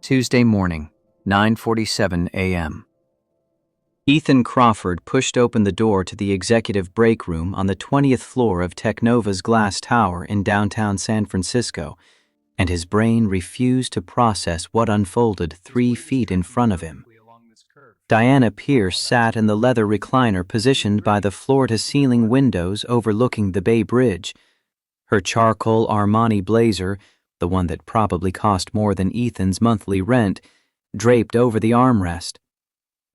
Tuesday morning, 9:47 a.m. Ethan Crawford pushed open the door to the executive break room on the 20th floor of Technova's glass tower in downtown San Francisco, and his brain refused to process what unfolded 3 feet in front of him. Diana Pierce sat in the leather recliner positioned by the floor-to-ceiling windows overlooking the Bay Bridge. Her charcoal Armani blazer, the one that probably cost more than Ethan's monthly rent, draped over the armrest.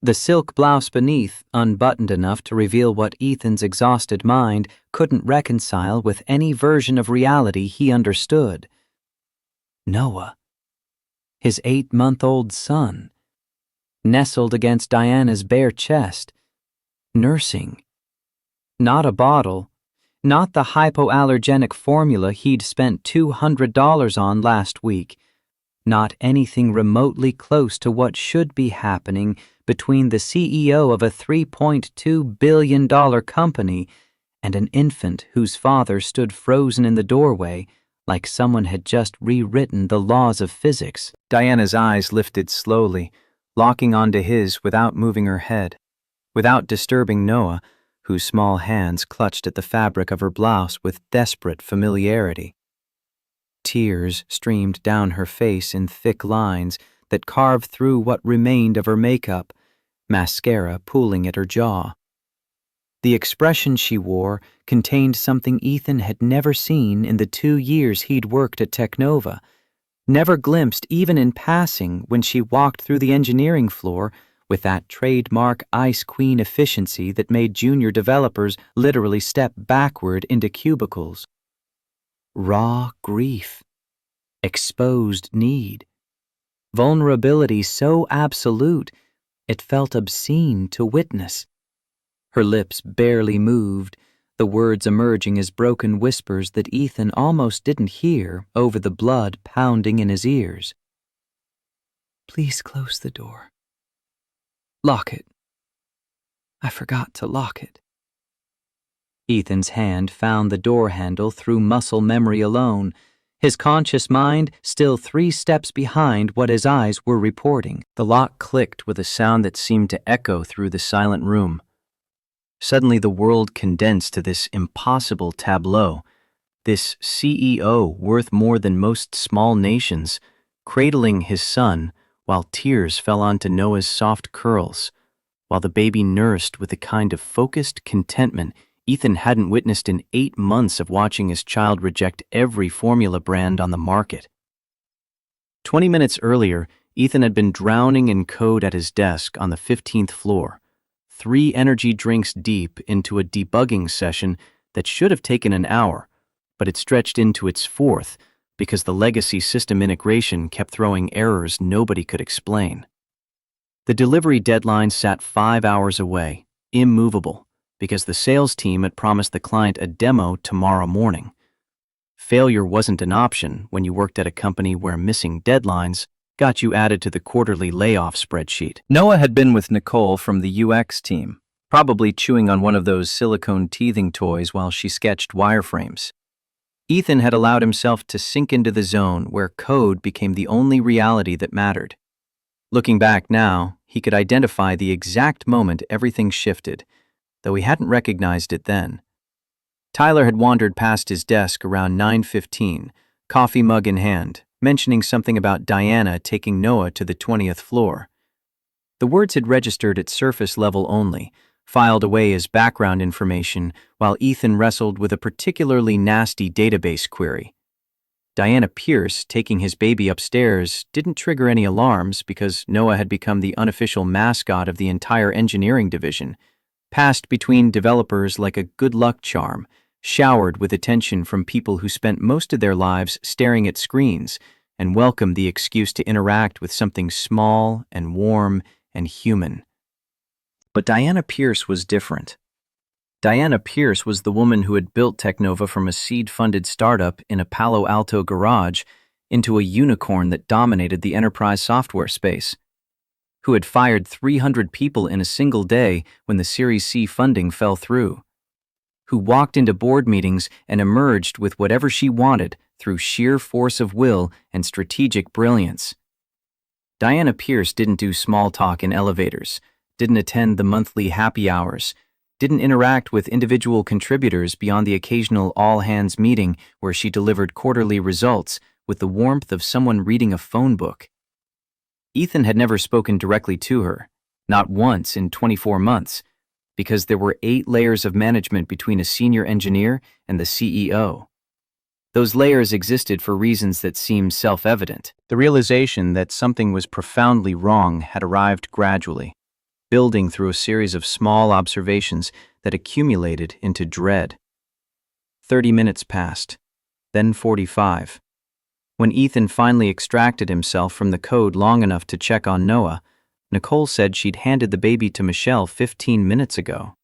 The silk blouse beneath, unbuttoned enough to reveal what Ethan's exhausted mind couldn't reconcile with any version of reality he understood. Noah. His 8-month-old son. Nestled against Diana's bare chest. Nursing. Not a bottle. Not the hypoallergenic formula he'd spent $200 on last week. Not anything remotely close to what should be happening between the CEO of a $3.2 billion company and an infant whose father stood frozen in the doorway like someone had just rewritten the laws of physics. Diana's eyes lifted slowly, locking onto his without moving her head, without disturbing Noah, whose small hands clutched at the fabric of her blouse with desperate familiarity. Tears streamed down her face in thick lines that carved through what remained of her makeup, mascara pooling at her jaw. The expression she wore contained something Ethan had never seen in the 2 years he'd worked at Technova, never glimpsed even in passing when she walked through the engineering floor with that trademark Ice Queen efficiency that made junior developers literally step backward into cubicles. Raw grief. Exposed need. Vulnerability so absolute, it felt obscene to witness. Her lips barely moved, the words emerging as broken whispers that Ethan almost didn't hear over the blood pounding in his ears. Please close the door. Lock it. I forgot to lock it. Ethan's hand found the door handle through muscle memory alone, his conscious mind still 3 steps behind what his eyes were reporting. The lock clicked with a sound that seemed to echo through the silent room. Suddenly the world condensed to this impossible tableau, this CEO worth more than most small nations, cradling his son while tears fell onto Noah's soft curls, while the baby nursed with a kind of focused contentment Ethan hadn't witnessed in 8 months of watching his child reject every formula brand on the market. 20 minutes earlier, Ethan had been drowning in code at his desk on the 15th floor, 3 energy drinks deep into a debugging session that should have taken an hour, but it stretched into its 4th because the legacy system integration kept throwing errors nobody could explain. The delivery deadline sat 5 hours away, immovable, because the sales team had promised the client a demo tomorrow morning. Failure wasn't an option when you worked at a company where missing deadlines got you added to the quarterly layoff spreadsheet. Noah had been with Nicole from the UX team, probably chewing on one of those silicone teething toys while she sketched wireframes. Ethan had allowed himself to sink into the zone where code became the only reality that mattered. Looking back now, he could identify the exact moment everything shifted, though he hadn't recognized it then. Tyler had wandered past his desk around 9:15, coffee mug in hand, mentioning something about Diana taking Noah to the 20th floor. The words had registered at surface level only, filed away as background information while Ethan wrestled with a particularly nasty database query. Diana Pierce taking his baby upstairs didn't trigger any alarms because Noah had become the unofficial mascot of the entire engineering division, passed between developers like a good luck charm, showered with attention from people who spent most of their lives staring at screens and welcomed the excuse to interact with something small and warm and human. But Diana Pierce was different. Diana Pierce was the woman who had built Technova from a seed-funded startup in a Palo Alto garage into a unicorn that dominated the enterprise software space, who had fired 300 people in a single day when the Series C funding fell through, who walked into board meetings and emerged with whatever she wanted through sheer force of will and strategic brilliance. Diana Pierce didn't do small talk in elevators, didn't attend the monthly happy hours, didn't interact with individual contributors beyond the occasional all-hands meeting where she delivered quarterly results with the warmth of someone reading a phone book. Ethan had never spoken directly to her, not once in 24 months, because there were 8 layers of management between a senior engineer and the CEO. Those layers existed for reasons that seemed self-evident. The realization that something was profoundly wrong had arrived gradually, building through a series of small observations that accumulated into dread. 30 minutes passed, then 45. When Ethan finally extracted himself from the code long enough to check on Noah, Nicole said she'd handed the baby to Michelle 15 minutes ago.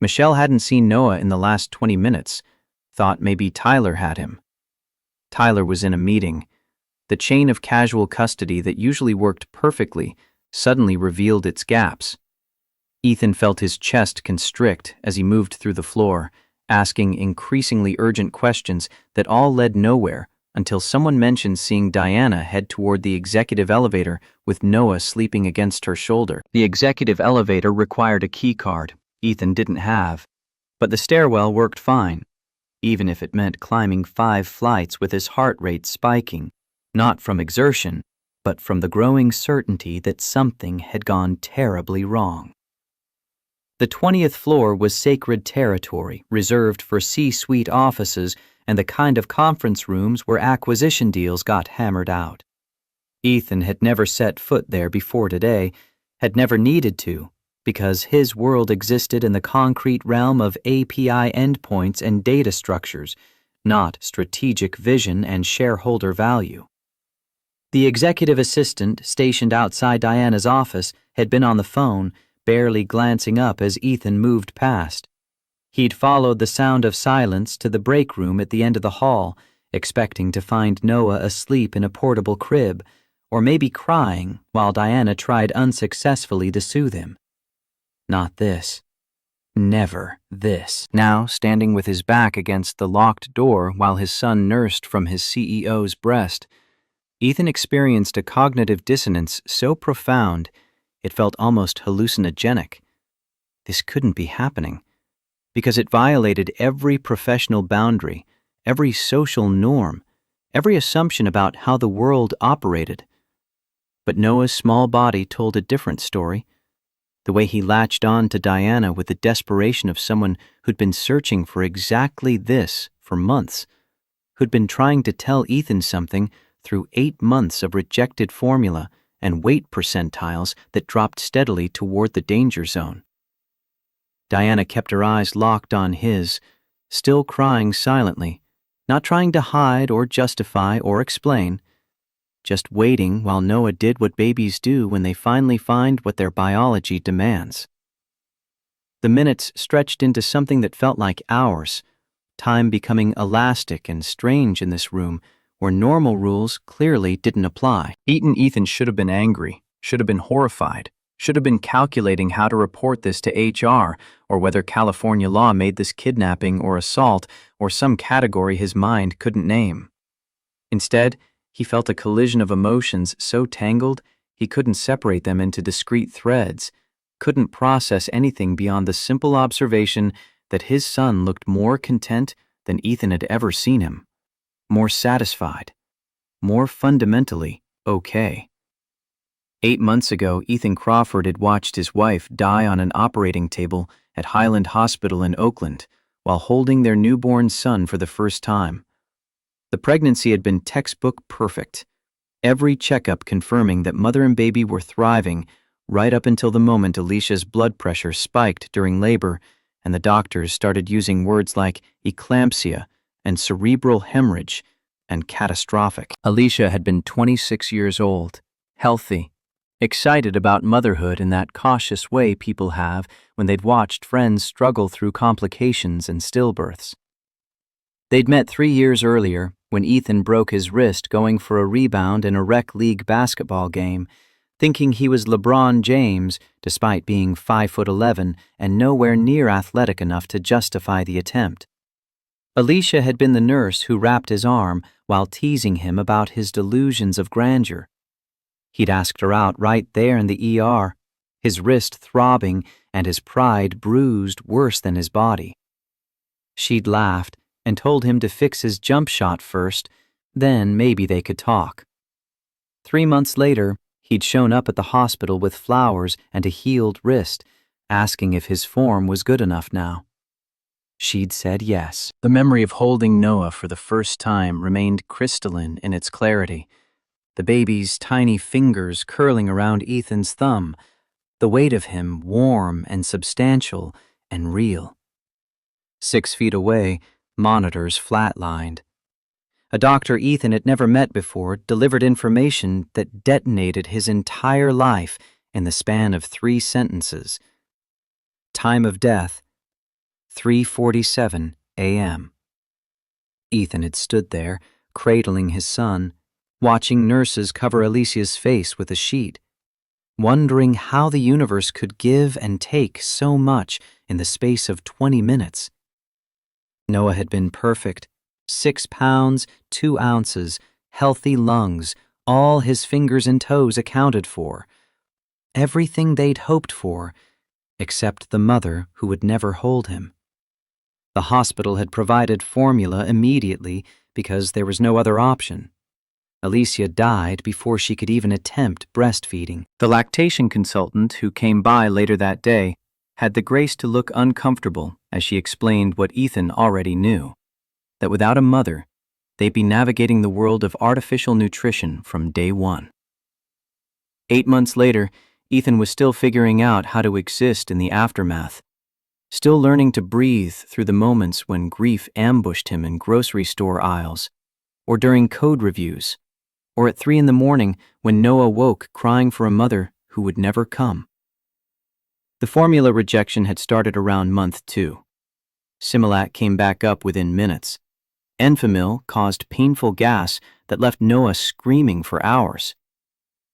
Michelle hadn't seen Noah in the last 20 minutes, thought maybe Tyler had him. Tyler was in a meeting. The chain of casual custody that usually worked perfectly suddenly revealed its gaps. Ethan felt his chest constrict as he moved through the floor, asking increasingly urgent questions that all led nowhere until someone mentioned seeing Diana head toward the executive elevator with Noah sleeping against her shoulder. The executive elevator required a key card Ethan didn't have, but the stairwell worked fine, even if it meant climbing 5 flights with his heart rate spiking, not from exertion, but from the growing certainty that something had gone terribly wrong. The 20th floor was sacred territory reserved for C-suite offices and the kind of conference rooms where acquisition deals got hammered out. Ethan had never set foot there before today, had never needed to, because his world existed in the concrete realm of API endpoints and data structures, not strategic vision and shareholder value. The executive assistant stationed outside Diana's office had been on the phone, barely glancing up as Ethan moved past. He'd followed the sound of silence to the break room at the end of the hall, expecting to find Noah asleep in a portable crib, or maybe crying while Diana tried unsuccessfully to soothe him. Not this. Never this. Now, standing with his back against the locked door while his son nursed from his CEO's breast, Ethan experienced a cognitive dissonance so profound it felt almost hallucinogenic. This couldn't be happening, because it violated every professional boundary, every social norm, every assumption about how the world operated. But Noah's small body told a different story. The way he latched on to Diana with the desperation of someone who'd been searching for exactly this for months, who'd been trying to tell Ethan something through 8 months of rejected formula and weight percentiles that dropped steadily toward the danger zone. Diana kept her eyes locked on his, still crying silently, not trying to hide or justify or explain, just waiting while Noah did what babies do when they finally find what their biology demands. The minutes stretched into something that felt like hours, time becoming elastic and strange in this room where normal rules clearly didn't apply. Ethan should have been angry, should have been horrified, should have been calculating how to report this to HR or whether California law made this kidnapping or assault or some category his mind couldn't name. Instead, he felt a collision of emotions so tangled he couldn't separate them into discrete threads, couldn't process anything beyond the simple observation that his son looked more content than Ethan had ever seen him, more satisfied, more fundamentally okay. 8 months ago, Ethan Crawford had watched his wife die on an operating table at Highland Hospital in Oakland while holding their newborn son for the first time. The pregnancy had been textbook perfect, every checkup confirming that mother and baby were thriving right up until the moment Alicia's blood pressure spiked during labor and the doctors started using words like eclampsia and cerebral hemorrhage and catastrophic. Alicia had been 26 years old, healthy, excited about motherhood in that cautious way people have when they'd watched friends struggle through complications and stillbirths. They'd met 3 years earlier when Ethan broke his wrist going for a rebound in a rec league basketball game, thinking he was LeBron James despite being 5'11" and nowhere near athletic enough to justify the attempt. Alicia had been the nurse who wrapped his arm while teasing him about his delusions of grandeur. He'd asked her out right there in the ER, his wrist throbbing and his pride bruised worse than his body. She'd laughed and told him to fix his jump shot first, then maybe they could talk. 3 months later, he'd shown up at the hospital with flowers and a healed wrist, asking if his form was good enough now. She'd said yes. The memory of holding Noah for the first time remained crystalline in its clarity. The baby's tiny fingers curling around Ethan's thumb, the weight of him warm and substantial and real. 6 feet away, monitors flatlined. A doctor Ethan had never met before delivered information that detonated his entire life in the span of 3 sentences. Time of death, 3:47 a.m. Ethan had stood there, cradling his son, watching nurses cover Alicia's face with a sheet, wondering how the universe could give and take so much in the space of 20 minutes. Noah had been perfect. 6 pounds, 2 ounces, healthy lungs, all his fingers and toes accounted for. Everything they'd hoped for, except the mother who would never hold him. The hospital had provided formula immediately because there was no other option. Alicia died before she could even attempt breastfeeding. The lactation consultant who came by later that day had the grace to look uncomfortable as she explained what Ethan already knew, that without a mother, they'd be navigating the world of artificial nutrition from day one. 8 months later, Ethan was still figuring out how to exist in the aftermath, still learning to breathe through the moments when grief ambushed him in grocery store aisles, or during code reviews, or at 3 a.m. when Noah woke crying for a mother who would never come. The formula rejection had started around month 2. Similac came back up within minutes. Enfamil caused painful gas that left Noah screaming for hours.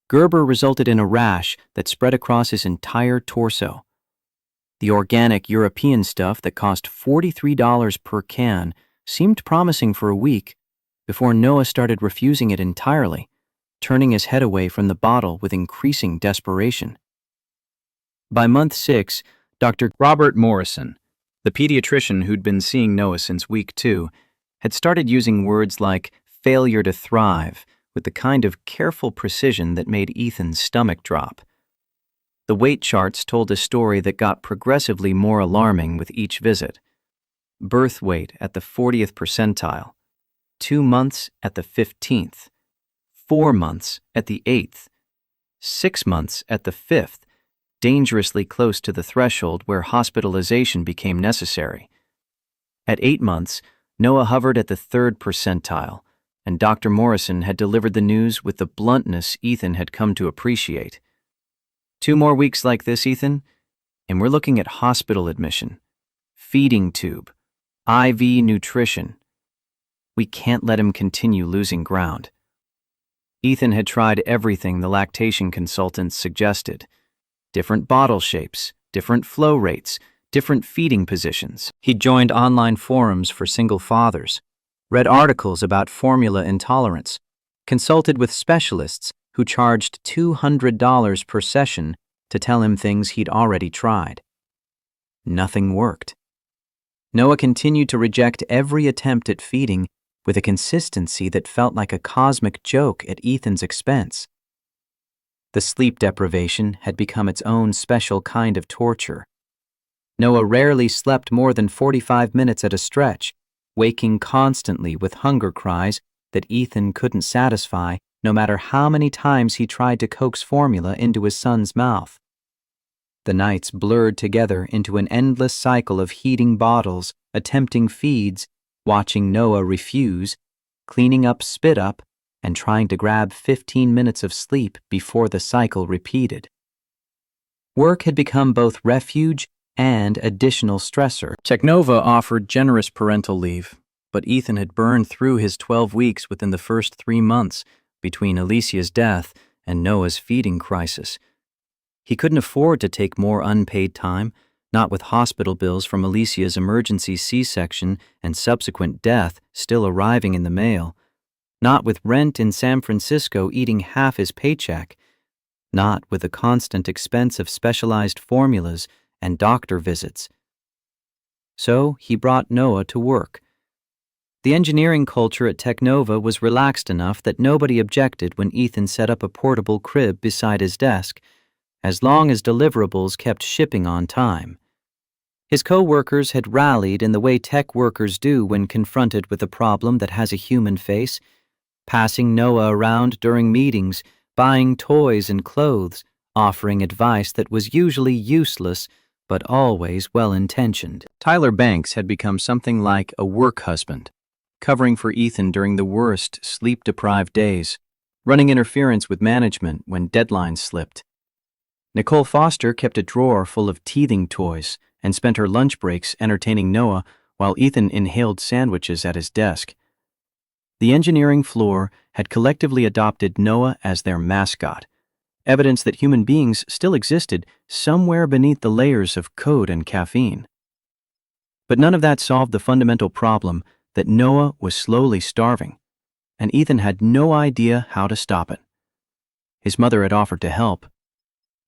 Gerber resulted in a rash that spread across his entire torso. The organic European stuff that cost $43 per can seemed promising for a week before Noah started refusing it entirely, turning his head away from the bottle with increasing desperation. By month 6, Dr. Robert Morrison, the pediatrician who'd been seeing Noah since week 2, had started using words like failure to thrive with the kind of careful precision that made Ethan's stomach drop. The weight charts told a story that got progressively more alarming with each visit. Birth weight at the 40th percentile, 2 months at the 15th, 4 months at the 8th, 6 months at the 5th, dangerously close to the threshold where hospitalization became necessary. At 8 months, Noah hovered at the 3rd percentile, and Dr. Morrison had delivered the news with the bluntness Ethan had come to appreciate. 2 more weeks like this, Ethan, and we're looking at hospital admission, feeding tube, IV nutrition. We can't let him continue losing ground. Ethan had tried everything the lactation consultants suggested. Different bottle shapes, different flow rates, different feeding positions. He'd joined online forums for single fathers, read articles about formula intolerance, consulted with specialists who charged $200 per session to tell him things he'd already tried. Nothing worked. Noah continued to reject every attempt at feeding with a consistency that felt like a cosmic joke at Ethan's expense. The sleep deprivation had become its own special kind of torture. Noah rarely slept more than 45 minutes at a stretch, waking constantly with hunger cries that Ethan couldn't satisfy no matter how many times he tried to coax formula into his son's mouth. The nights blurred together into an endless cycle of heating bottles, attempting feeds, watching Noah refuse, cleaning up spit up, and trying to grab 15 minutes of sleep before the cycle repeated. Work had become both refuge and additional stressor. Technova offered generous parental leave, but Ethan had burned through his 12 weeks within the first 3 months between Alicia's death and Noah's feeding crisis. He couldn't afford to take more unpaid time, not with hospital bills from Alicia's emergency C-section and subsequent death still arriving in the mail, not with rent in San Francisco eating half his paycheck not with the constant expense of specialized formulas and doctor visits. So he brought Noah to work. The engineering culture at Technova was relaxed enough that nobody objected when Ethan set up a portable crib beside his desk, as long as deliverables kept shipping on time. His co-workers had rallied in the way tech workers do when confronted with a problem that has a human face, passing Noah around during meetings, buying toys and clothes, offering advice that was usually useless but always well-intentioned. Tyler Banks had become something like a work husband, covering for Ethan during the worst sleep-deprived days, running interference with management when deadlines slipped. Nicole Foster kept a drawer full of teething toys and spent her lunch breaks entertaining Noah while Ethan inhaled sandwiches at his desk. The engineering floor had collectively adopted Noah as their mascot, evidence that human beings still existed somewhere beneath the layers of code and caffeine. But none of that solved the fundamental problem that Noah was slowly starving, and Ethan had no idea how to stop it. His mother had offered to help.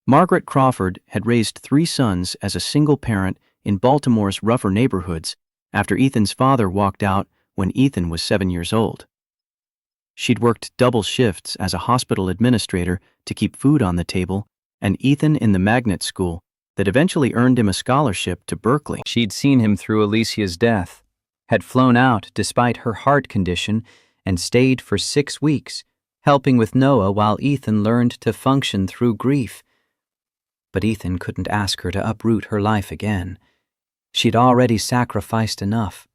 Margaret Crawford had raised 3 sons as a single parent in Baltimore's rougher neighborhoods after Ethan's father walked out when Ethan was 7 years old. She'd worked double shifts as a hospital administrator to keep food on the table, and Ethan in the magnet school that eventually earned him a scholarship to Berkeley. She'd seen him through Alicia's death, had flown out despite her heart condition, and stayed for 6 weeks, helping with Noah while Ethan learned to function through grief. But Ethan couldn't ask her to uproot her life again. She'd already sacrificed enough.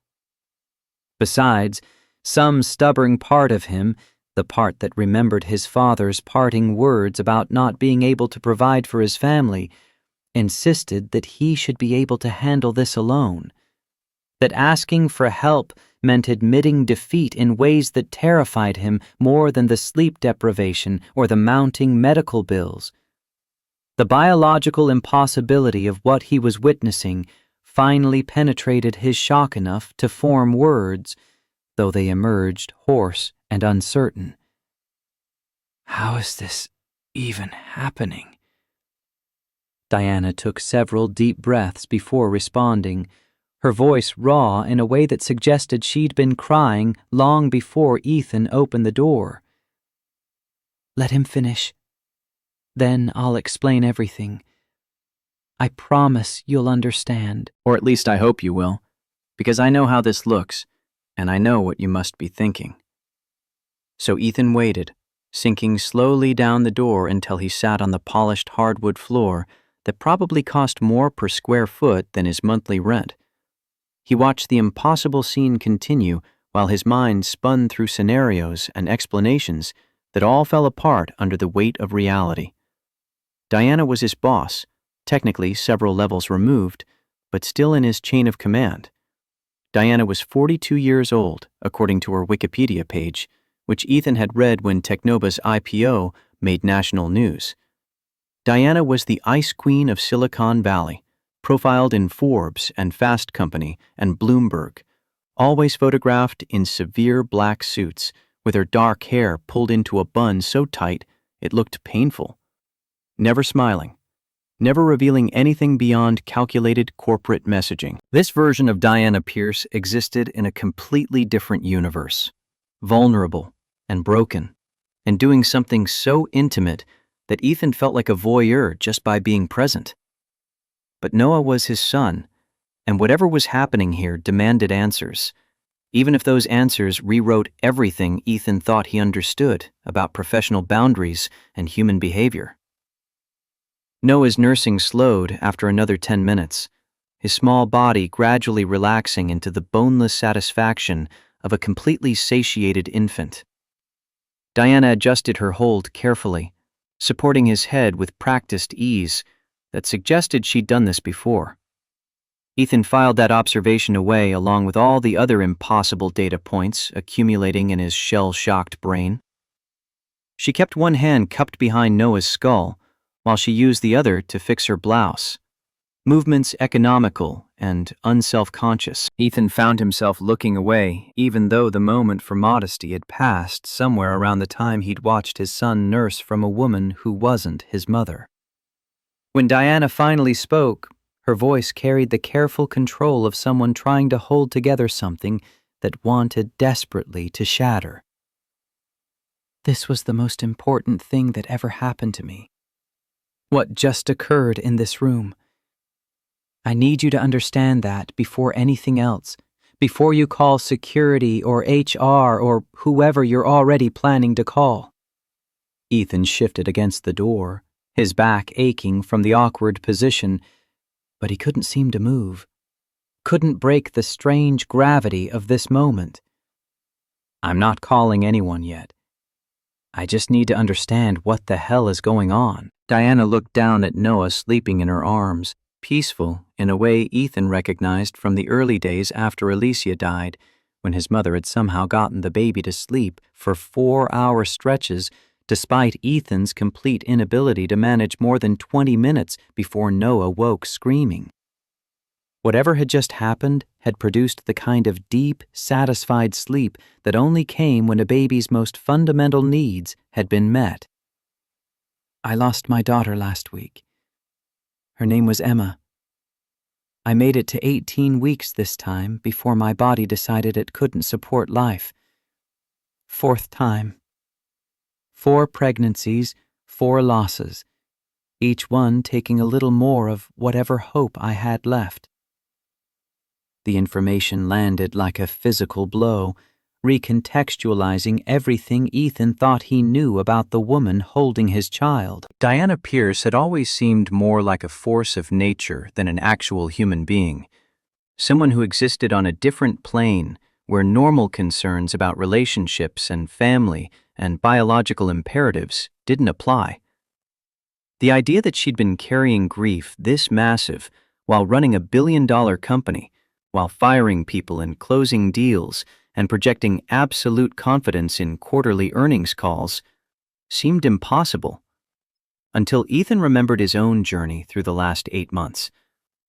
Besides, some stubborn part of him, the part that remembered his father's parting words about not being able to provide for his family, insisted that he should be able to handle this alone. That asking for help meant admitting defeat in ways that terrified him more than the sleep deprivation or the mounting medical bills. The biological impossibility of what he was witnessing finally penetrated his shock enough to form words, though they emerged hoarse and uncertain. How is this even happening? Diana took several deep breaths before responding, her voice raw in a way that suggested she'd been crying long before Ethan opened the door. Let him finish. Then I'll explain everything. I promise you'll understand. Or at least I hope you will, because I know how this looks, and I know what you must be thinking. So Ethan waited, sinking slowly down the door until he sat on the polished hardwood floor that probably cost more per square foot than his monthly rent. He watched the impossible scene continue while his mind spun through scenarios and explanations that all fell apart under the weight of reality. Diana was his boss, technically several levels removed, but still in his chain of command. Diana was 42 years old, according to her Wikipedia page, which Ethan had read when Technova's IPO made national news. Diana was the ice queen of Silicon Valley, profiled in Forbes and Fast Company and Bloomberg, always photographed in severe black suits, with her dark hair pulled into a bun so tight it looked painful. Never smiling, never revealing anything beyond calculated corporate messaging. This version of Diana Pierce existed in a completely different universe, vulnerable and broken, and doing something so intimate that Ethan felt like a voyeur just by being present. But Noah was his son, and whatever was happening here demanded answers, even if those answers rewrote everything Ethan thought he understood about professional boundaries and human behavior. Noah's nursing slowed after another 10 minutes, his small body gradually relaxing into the boneless satisfaction of a completely satiated infant. Diana adjusted her hold carefully, supporting his head with practiced ease that suggested she'd done this before. Ethan filed that observation away along with all the other impossible data points accumulating in his shell-shocked brain. She kept one hand cupped behind Noah's skull, while she used the other to fix her blouse. movements economical and unself-conscious. Ethan found himself looking away, even though the moment for modesty had passed somewhere around the time he'd watched his son nurse from a woman who wasn't his mother. When Diana finally spoke, her voice carried the careful control of someone trying to hold together something that wanted desperately to shatter. This was the most important thing that ever happened to me. What just occurred in this room. I need you to understand that before anything else, before you call security or HR or whoever you're already planning to call. Ethan shifted against the door, his back aching from the awkward position, but he couldn't seem to move, couldn't break the strange gravity of this moment. I'm not calling anyone yet. I just need to understand what the hell is going on. Diana looked down at Noah sleeping in her arms, peaceful in a way Ethan recognized from the early days after Alicia died, when his mother had somehow gotten the baby to sleep for 4-hour stretches, despite Ethan's complete inability to manage more than 20 minutes before Noah woke screaming. Whatever had just happened had produced the kind of deep, satisfied sleep that only came when a baby's most fundamental needs had been met. I lost my daughter last week. Her name was Emma. I made it to 18 weeks this time before my body decided it couldn't support life. 4th time. 4 pregnancies, 4 losses, each one taking a little more of whatever hope I had left. The information landed like a physical blow, recontextualizing everything Ethan thought he knew about the woman holding his child. Diana Pierce had always seemed more like a force of nature than an actual human being, someone who existed on a different plane where normal concerns about relationships and family and biological imperatives didn't apply. The idea that she'd been carrying grief this massive while running a billion-dollar company, while firing people and closing deals and projecting absolute confidence in quarterly earnings calls, seemed impossible. Until Ethan remembered his own journey through the last 8 months,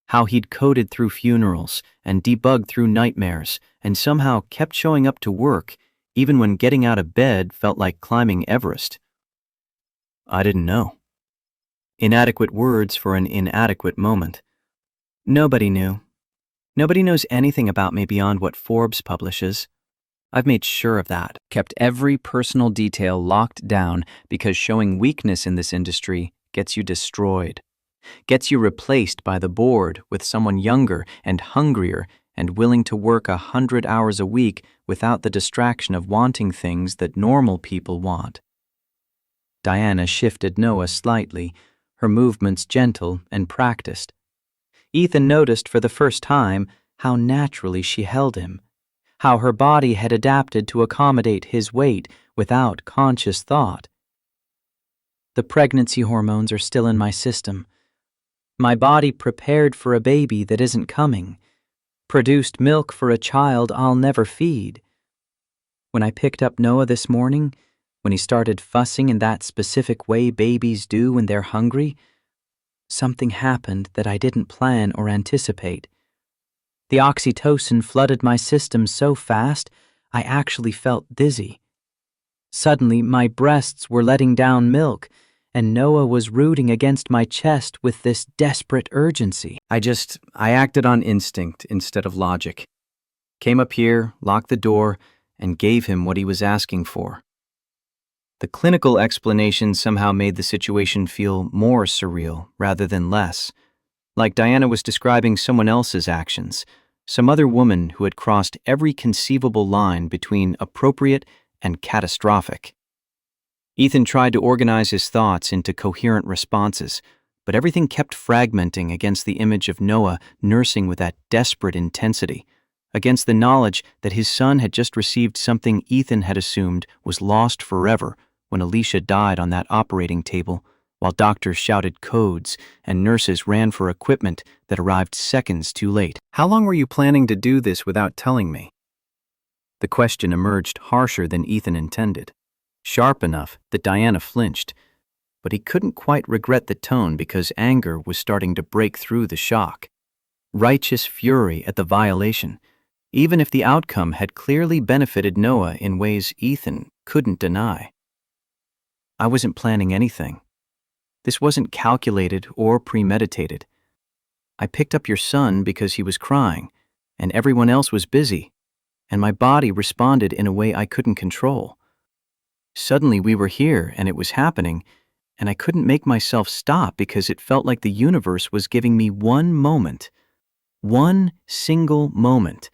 how he'd coded through funerals and debugged through nightmares and somehow kept showing up to work even when getting out of bed felt like climbing Everest. I didn't know. Inadequate words for an inadequate moment. Nobody knew. Nobody knows anything about me beyond what Forbes publishes. I've made sure of that, kept every personal detail locked down because showing weakness in this industry gets you destroyed, gets you replaced by the board with someone younger and hungrier and willing to work 100 hours a week without the distraction of wanting things that normal people want. Diana shifted Noah slightly, her movements gentle and practiced. Ethan noticed for the first time how naturally she held him, how her body had adapted to accommodate his weight without conscious thought. The pregnancy hormones are still in my system. My body prepared for a baby that isn't coming, produced milk for a child I'll never feed. When I picked up Noah this morning, when he started fussing in that specific way babies do when they're hungry, something happened that I didn't plan or anticipate. The oxytocin flooded my system so fast, I actually felt dizzy. Suddenly, my breasts were letting down milk, and Noah was rooting against my chest with this desperate urgency. I acted on instinct instead of logic. Came up here, locked the door, and gave him what he was asking for. The clinical explanation somehow made the situation feel more surreal rather than less, like Diana was describing someone else's actions, some other woman who had crossed every conceivable line between appropriate and catastrophic. Ethan tried to organize his thoughts into coherent responses, but everything kept fragmenting against the image of Noah nursing with that desperate intensity, against the knowledge that his son had just received something Ethan had assumed was lost forever when Alicia died on that operating table, while doctors shouted codes and nurses ran for equipment that arrived seconds too late. How long were you planning to do this without telling me? The question emerged harsher than Ethan intended, sharp enough that Diana flinched. but he couldn't quite regret the tone because anger was starting to break through the shock. Righteous fury at the violation, even if the outcome had clearly benefited Noah in ways Ethan couldn't deny. I wasn't planning anything. This wasn't calculated or premeditated. I picked up your son because he was crying, and everyone else was busy, and my body responded in a way I couldn't control. Suddenly we were here and it was happening, and I couldn't make myself stop because it felt like the universe was giving me one single moment,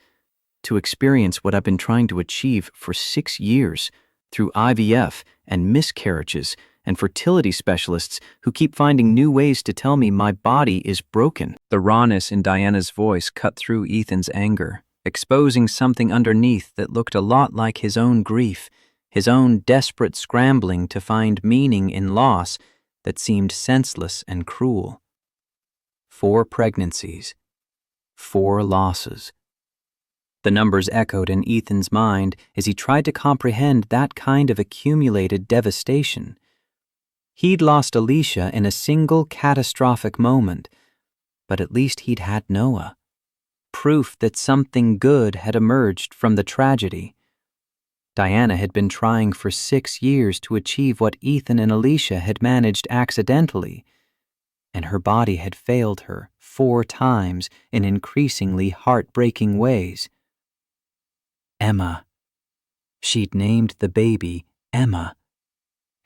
to experience what I've been trying to achieve for 6 years through IVF and miscarriages and fertility specialists who keep finding new ways to tell me my body is broken. The rawness in Diana's voice cut through Ethan's anger, exposing something underneath that looked a lot like his own grief, his own desperate scrambling to find meaning in loss that seemed senseless and cruel. 4 pregnancies, 4 losses. The numbers echoed in Ethan's mind as he tried to comprehend that kind of accumulated devastation. He'd lost Alicia in a single catastrophic moment, but at least he'd had Noah. Proof that something good had emerged from the tragedy. Diana had been trying for 6 years to achieve what Ethan and Alicia had managed accidentally, and her body had failed her 4 times in increasingly heartbreaking ways. Emma. She'd named the baby Emma.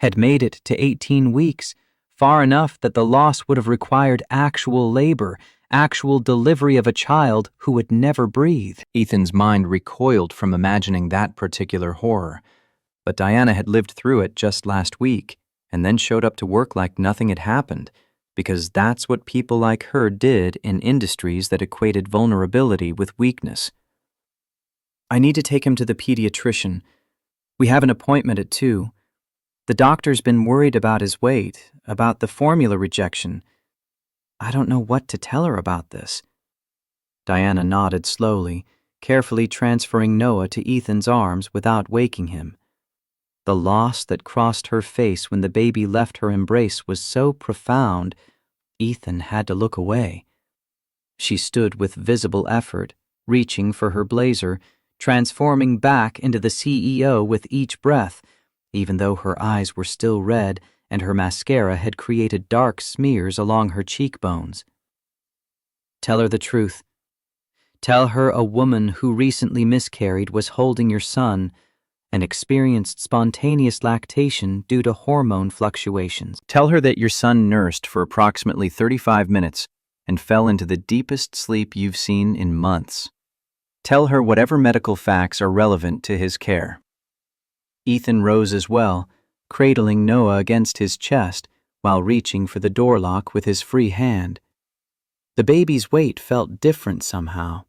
Had made it to 18 weeks, far enough that the loss would have required actual labor, actual delivery of a child who would never breathe. Ethan's mind recoiled from imagining that particular horror, but Diana had lived through it just last week and then showed up to work like nothing had happened, because that's what people like her did in industries that equated vulnerability with weakness. I need to take him to the pediatrician. We have an appointment at 2. The doctor's been worried about his weight, about the formula rejection. I don't know what to tell her about this. Diana nodded slowly, carefully transferring Noah to Ethan's arms without waking him. The loss that crossed her face when the baby left her embrace was so profound, Ethan had to look away. She stood with visible effort, reaching for her blazer, transforming back into the CEO with each breath, even though her eyes were still red and her mascara had created dark smears along her cheekbones. Tell her the truth. Tell her a woman who recently miscarried was holding your son and experienced spontaneous lactation due to hormone fluctuations. Tell her that your son nursed for approximately 35 minutes and fell into the deepest sleep you've seen in months. Tell her whatever medical facts are relevant to his care. Ethan rose as well, cradling Noah against his chest while reaching for the door lock with his free hand. The baby's weight felt different somehow,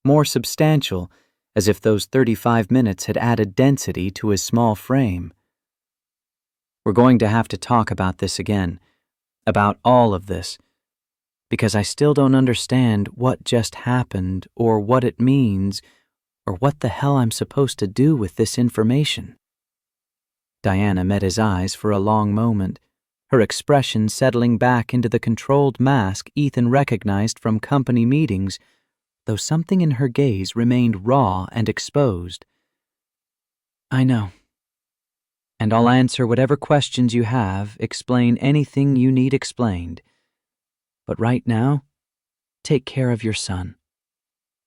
more substantial, as if those 35 minutes had added density to his small frame. We're going to have to talk about this again, about all of this, because I still don't understand what just happened or what it means or what the hell I'm supposed to do with this information. Diana met his eyes for a long moment, her expression settling back into the controlled mask Ethan recognized from company meetings, though something in her gaze remained raw and exposed. I know. And I'll answer whatever questions you have, explain anything you need explained. But right now, take care of your son.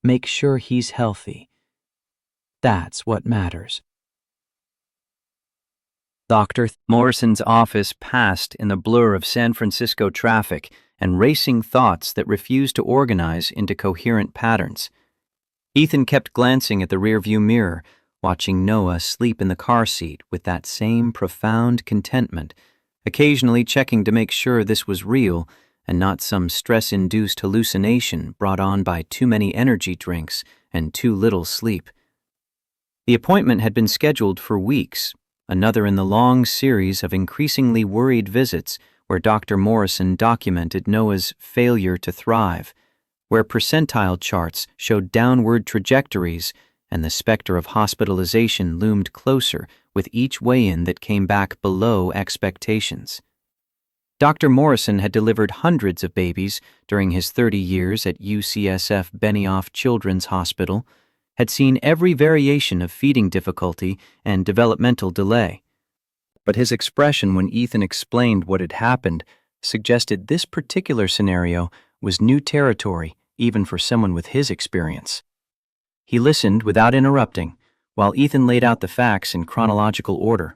Make sure he's healthy. That's what matters. Dr. Morrison's office passed in the blur of San Francisco traffic and racing thoughts that refused to organize into coherent patterns. Ethan kept glancing at the rearview mirror, watching Noah sleep in the car seat with that same profound contentment, occasionally checking to make sure this was real and not some stress-induced hallucination brought on by too many energy drinks and too little sleep. The appointment had been scheduled for weeks, another in the long series of increasingly worried visits where Dr. Morrison documented Noah's failure to thrive, where percentile charts showed downward trajectories and the specter of hospitalization loomed closer with each weigh-in that came back below expectations. Dr. Morrison had delivered hundreds of babies during his 30 years at UCSF Benioff Children's Hospital, had seen every variation of feeding difficulty and developmental delay. But his expression when Ethan explained what had happened suggested this particular scenario was new territory even for someone with his experience. He listened without interrupting, while Ethan laid out the facts in chronological order,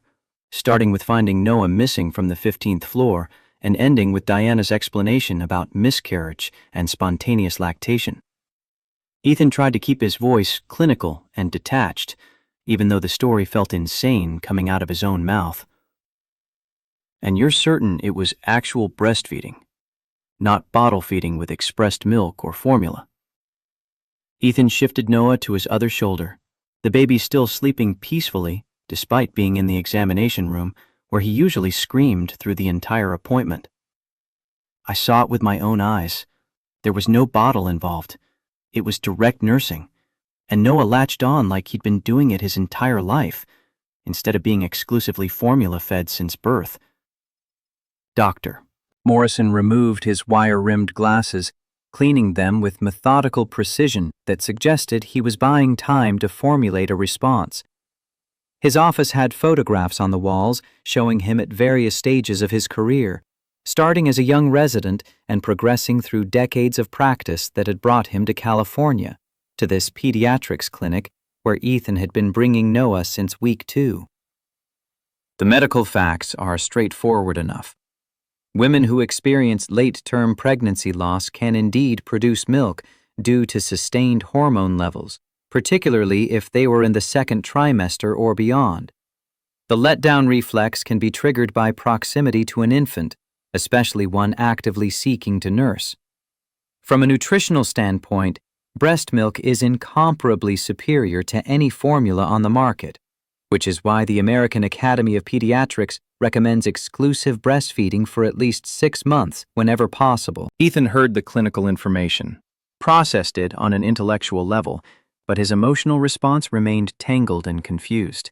starting with finding Noah missing from the 15th floor and ending with Diana's explanation about miscarriage and spontaneous lactation. Ethan tried to keep his voice clinical and detached, even though the story felt insane coming out of his own mouth. And you're certain it was actual breastfeeding, not bottle feeding with expressed milk or formula? Ethan shifted Noah to his other shoulder, the baby still sleeping peacefully despite being in the examination room where he usually screamed through the entire appointment. I saw it with my own eyes. There was no bottle involved. It was direct nursing, and Noah latched on like he'd been doing it his entire life, instead of being exclusively formula-fed since birth. Doctor. Morrison removed his wire-rimmed glasses, cleaning them with methodical precision that suggested he was buying time to formulate a response. His office had photographs on the walls showing him at various stages of his career, starting as a young resident and progressing through decades of practice that had brought him to California, to this pediatrics clinic where Ethan had been bringing Noah since week 2. The medical facts are straightforward enough. Women who experience late-term pregnancy loss can indeed produce milk due to sustained hormone levels, particularly if they were in the second trimester or beyond. The letdown reflex can be triggered by proximity to an infant, especially one actively seeking to nurse. From a nutritional standpoint, breast milk is incomparably superior to any formula on the market, which is why the American Academy of Pediatrics recommends exclusive breastfeeding for at least 6 months whenever possible. Ethan heard the clinical information, processed it on an intellectual level, but his emotional response remained tangled and confused.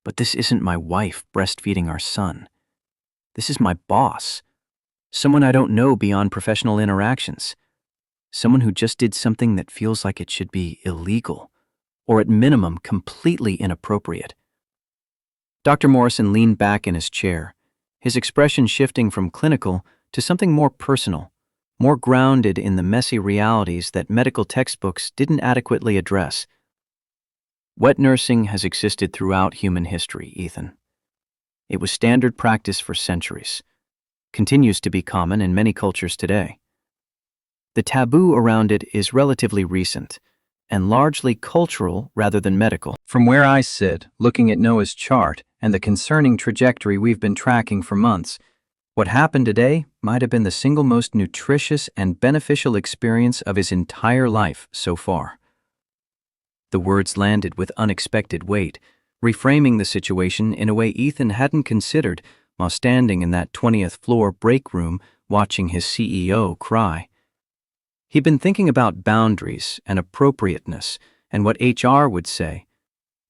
But this isn't my wife breastfeeding our son. This is my boss, someone I don't know beyond professional interactions, someone who just did something that feels like it should be illegal, or at minimum completely inappropriate. Dr. Morrison leaned back in his chair, his expression shifting from clinical to something more personal, more grounded in the messy realities that medical textbooks didn't adequately address. Wet nursing has existed throughout human history, Ethan. It was standard practice for centuries, continues to be common in many cultures today. The taboo around it is relatively recent, and largely cultural rather than medical. From where I sit, looking at Noah's chart and the concerning trajectory we've been tracking for months, what happened today might have been the single most nutritious and beneficial experience of his entire life so far. The words landed with unexpected weight, reframing the situation in a way Ethan hadn't considered while standing in that 20th floor break room watching his CEO cry. He'd been thinking about boundaries and appropriateness and what HR would say,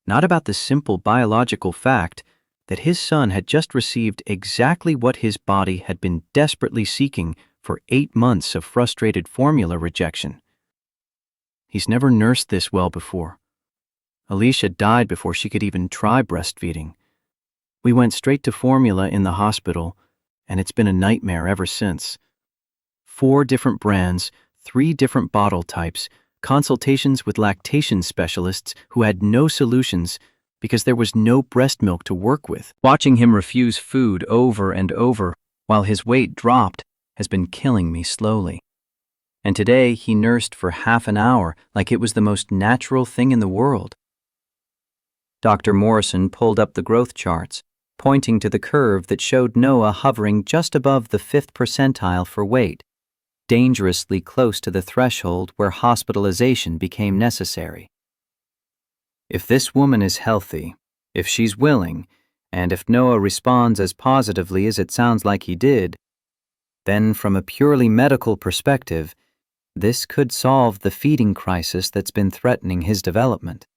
not about the simple biological fact that his son had just received exactly what his body had been desperately seeking for 8 months of frustrated formula rejection. He's never nursed this well before. Alicia died before she could even try breastfeeding. We went straight to formula in the hospital, and it's been a nightmare ever since. 4 different brands, 3 different bottle types, consultations with lactation specialists who had no solutions because there was no breast milk to work with. Watching him refuse food over and over while his weight dropped has been killing me slowly. And today he nursed for half an hour like it was the most natural thing in the world. Dr. Morrison pulled up the growth charts, pointing to the curve that showed Noah hovering just above the 5th percentile for weight, dangerously close to the threshold where hospitalization became necessary. If this woman is healthy, if she's willing, and if Noah responds as positively as it sounds like he did, then from a purely medical perspective, this could solve the feeding crisis that's been threatening his development.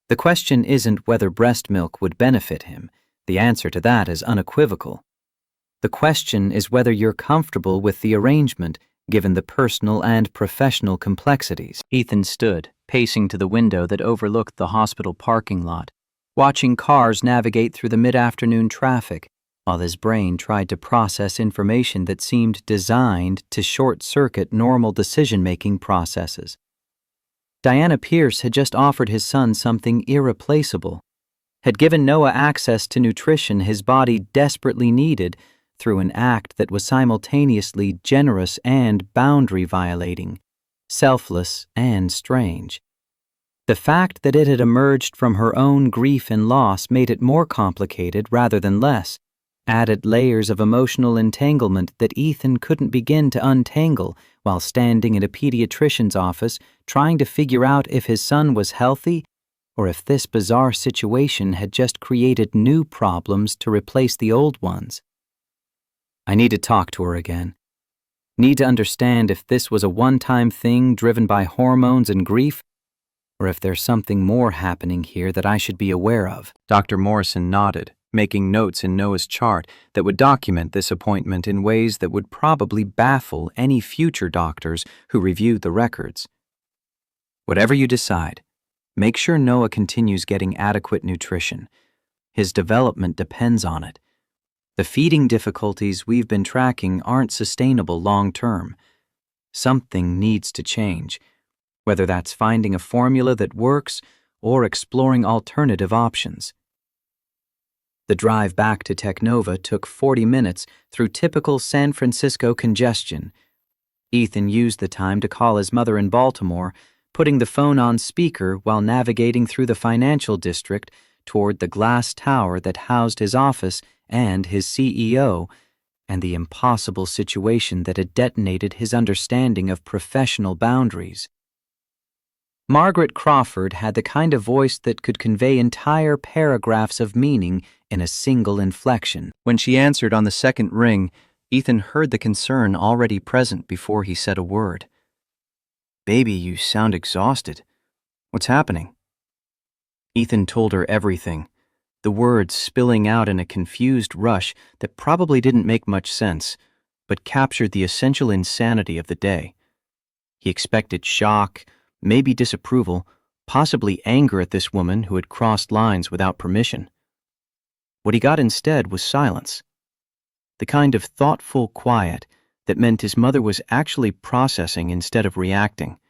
The question isn't whether breast milk would benefit him. The answer to that is unequivocal. The question is whether you're comfortable with the arrangement, given the personal and professional complexities. Ethan stood, pacing to the window that overlooked the hospital parking lot, watching cars navigate through the mid-afternoon traffic, while his brain tried to process information that seemed designed to short-circuit normal decision-making processes. Diana Pierce had just offered his son something irreplaceable, had given Noah access to nutrition his body desperately needed through an act that was simultaneously generous and boundary-violating, selfless and strange. The fact that it had emerged from her own grief and loss made it more complicated rather than less, added layers of emotional entanglement that Ethan couldn't begin to untangle while standing in a pediatrician's office trying to figure out if his son was healthy or if this bizarre situation had just created new problems to replace the old ones. I need to talk to her again. Need to understand if this was a one-time thing driven by hormones and grief, or if there's something more happening here that I should be aware of. Dr. Morrison nodded, making notes in Noah's chart that would document this appointment in ways that would probably baffle any future doctors who reviewed the records. Whatever you decide, make sure Noah continues getting adequate nutrition. His development depends on it. The feeding difficulties we've been tracking aren't sustainable long-term. Something needs to change, whether that's finding a formula that works or exploring alternative options. The drive back to Technova took 40 minutes through typical San Francisco congestion. Ethan used the time to call his mother in Baltimore, putting the phone on speaker while navigating through the financial district toward the glass tower that housed his office and his CEO, and the impossible situation that had detonated his understanding of professional boundaries. Margaret Crawford had the kind of voice that could convey entire paragraphs of meaning in a single inflection. When she answered on the second ring, Ethan heard the concern already present before he said a word. "Baby, you sound exhausted. What's happening?" Ethan told her everything, the words spilling out in a confused rush that probably didn't make much sense, but captured the essential insanity of the day. He expected shock, maybe disapproval, possibly anger at this woman who had crossed lines without permission. What he got instead was silence. The kind of thoughtful quiet that meant his mother was actually processing instead of reacting,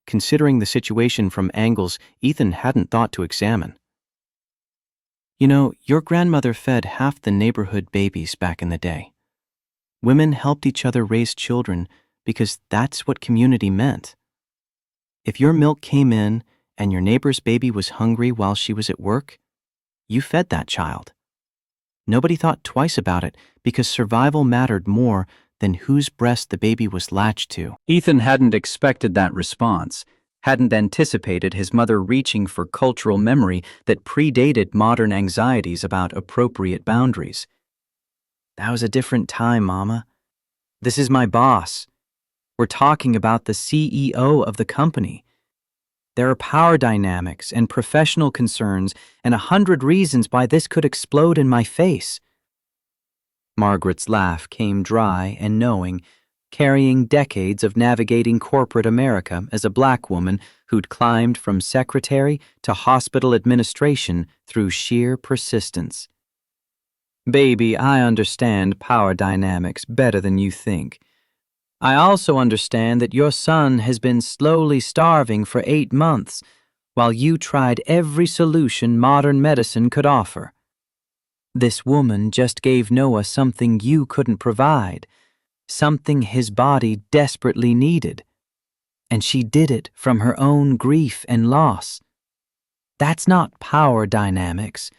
considering the situation from angles Ethan hadn't thought to examine. "You know, your grandmother fed half the neighborhood babies back in the day. Women helped each other raise children because that's what community meant. If your milk came in and your neighbor's baby was hungry while she was at work, you fed that child. Nobody thought twice about it because survival mattered more than whose breast the baby was latched to." Ethan hadn't expected that response, hadn't anticipated his mother reaching for cultural memory that predated modern anxieties about appropriate boundaries. "That was a different time, Mama. This is my boss. We're talking about the CEO of the company. There are power dynamics and professional concerns and 100 reasons why this could explode in my face." Margaret's laugh came dry and knowing, carrying decades of navigating corporate America as a black woman who'd climbed from secretary to hospital administration through sheer persistence. "Baby, I understand power dynamics better than you think. I also understand that your son has been slowly starving for 8 months while you tried every solution modern medicine could offer. This woman just gave Noah something you couldn't provide, something his body desperately needed. And she did it from her own grief and loss. That's not power dynamics.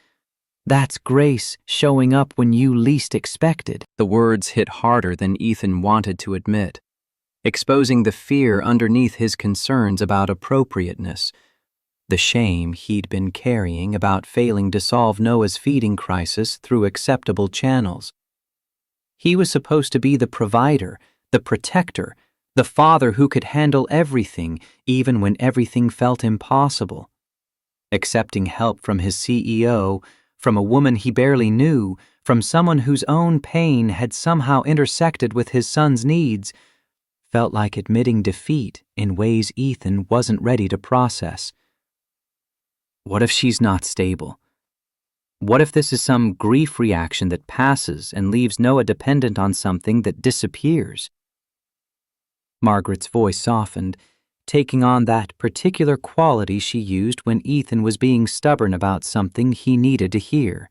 That's grace showing up when you least expected." The words hit harder than Ethan wanted to admit, exposing the fear underneath his concerns about appropriateness, the shame he'd been carrying about failing to solve Noah's feeding crisis through acceptable channels. He was supposed to be the provider, the protector, the father who could handle everything, even when everything felt impossible. Accepting help from his CEO, from a woman he barely knew, from someone whose own pain had somehow intersected with his son's needs, felt like admitting defeat in ways Ethan wasn't ready to process. What if she's not stable? What if this is some grief reaction that passes and leaves Noah dependent on something that disappears? Margaret's voice softened, taking on that particular quality she used when Ethan was being stubborn about something he needed to hear.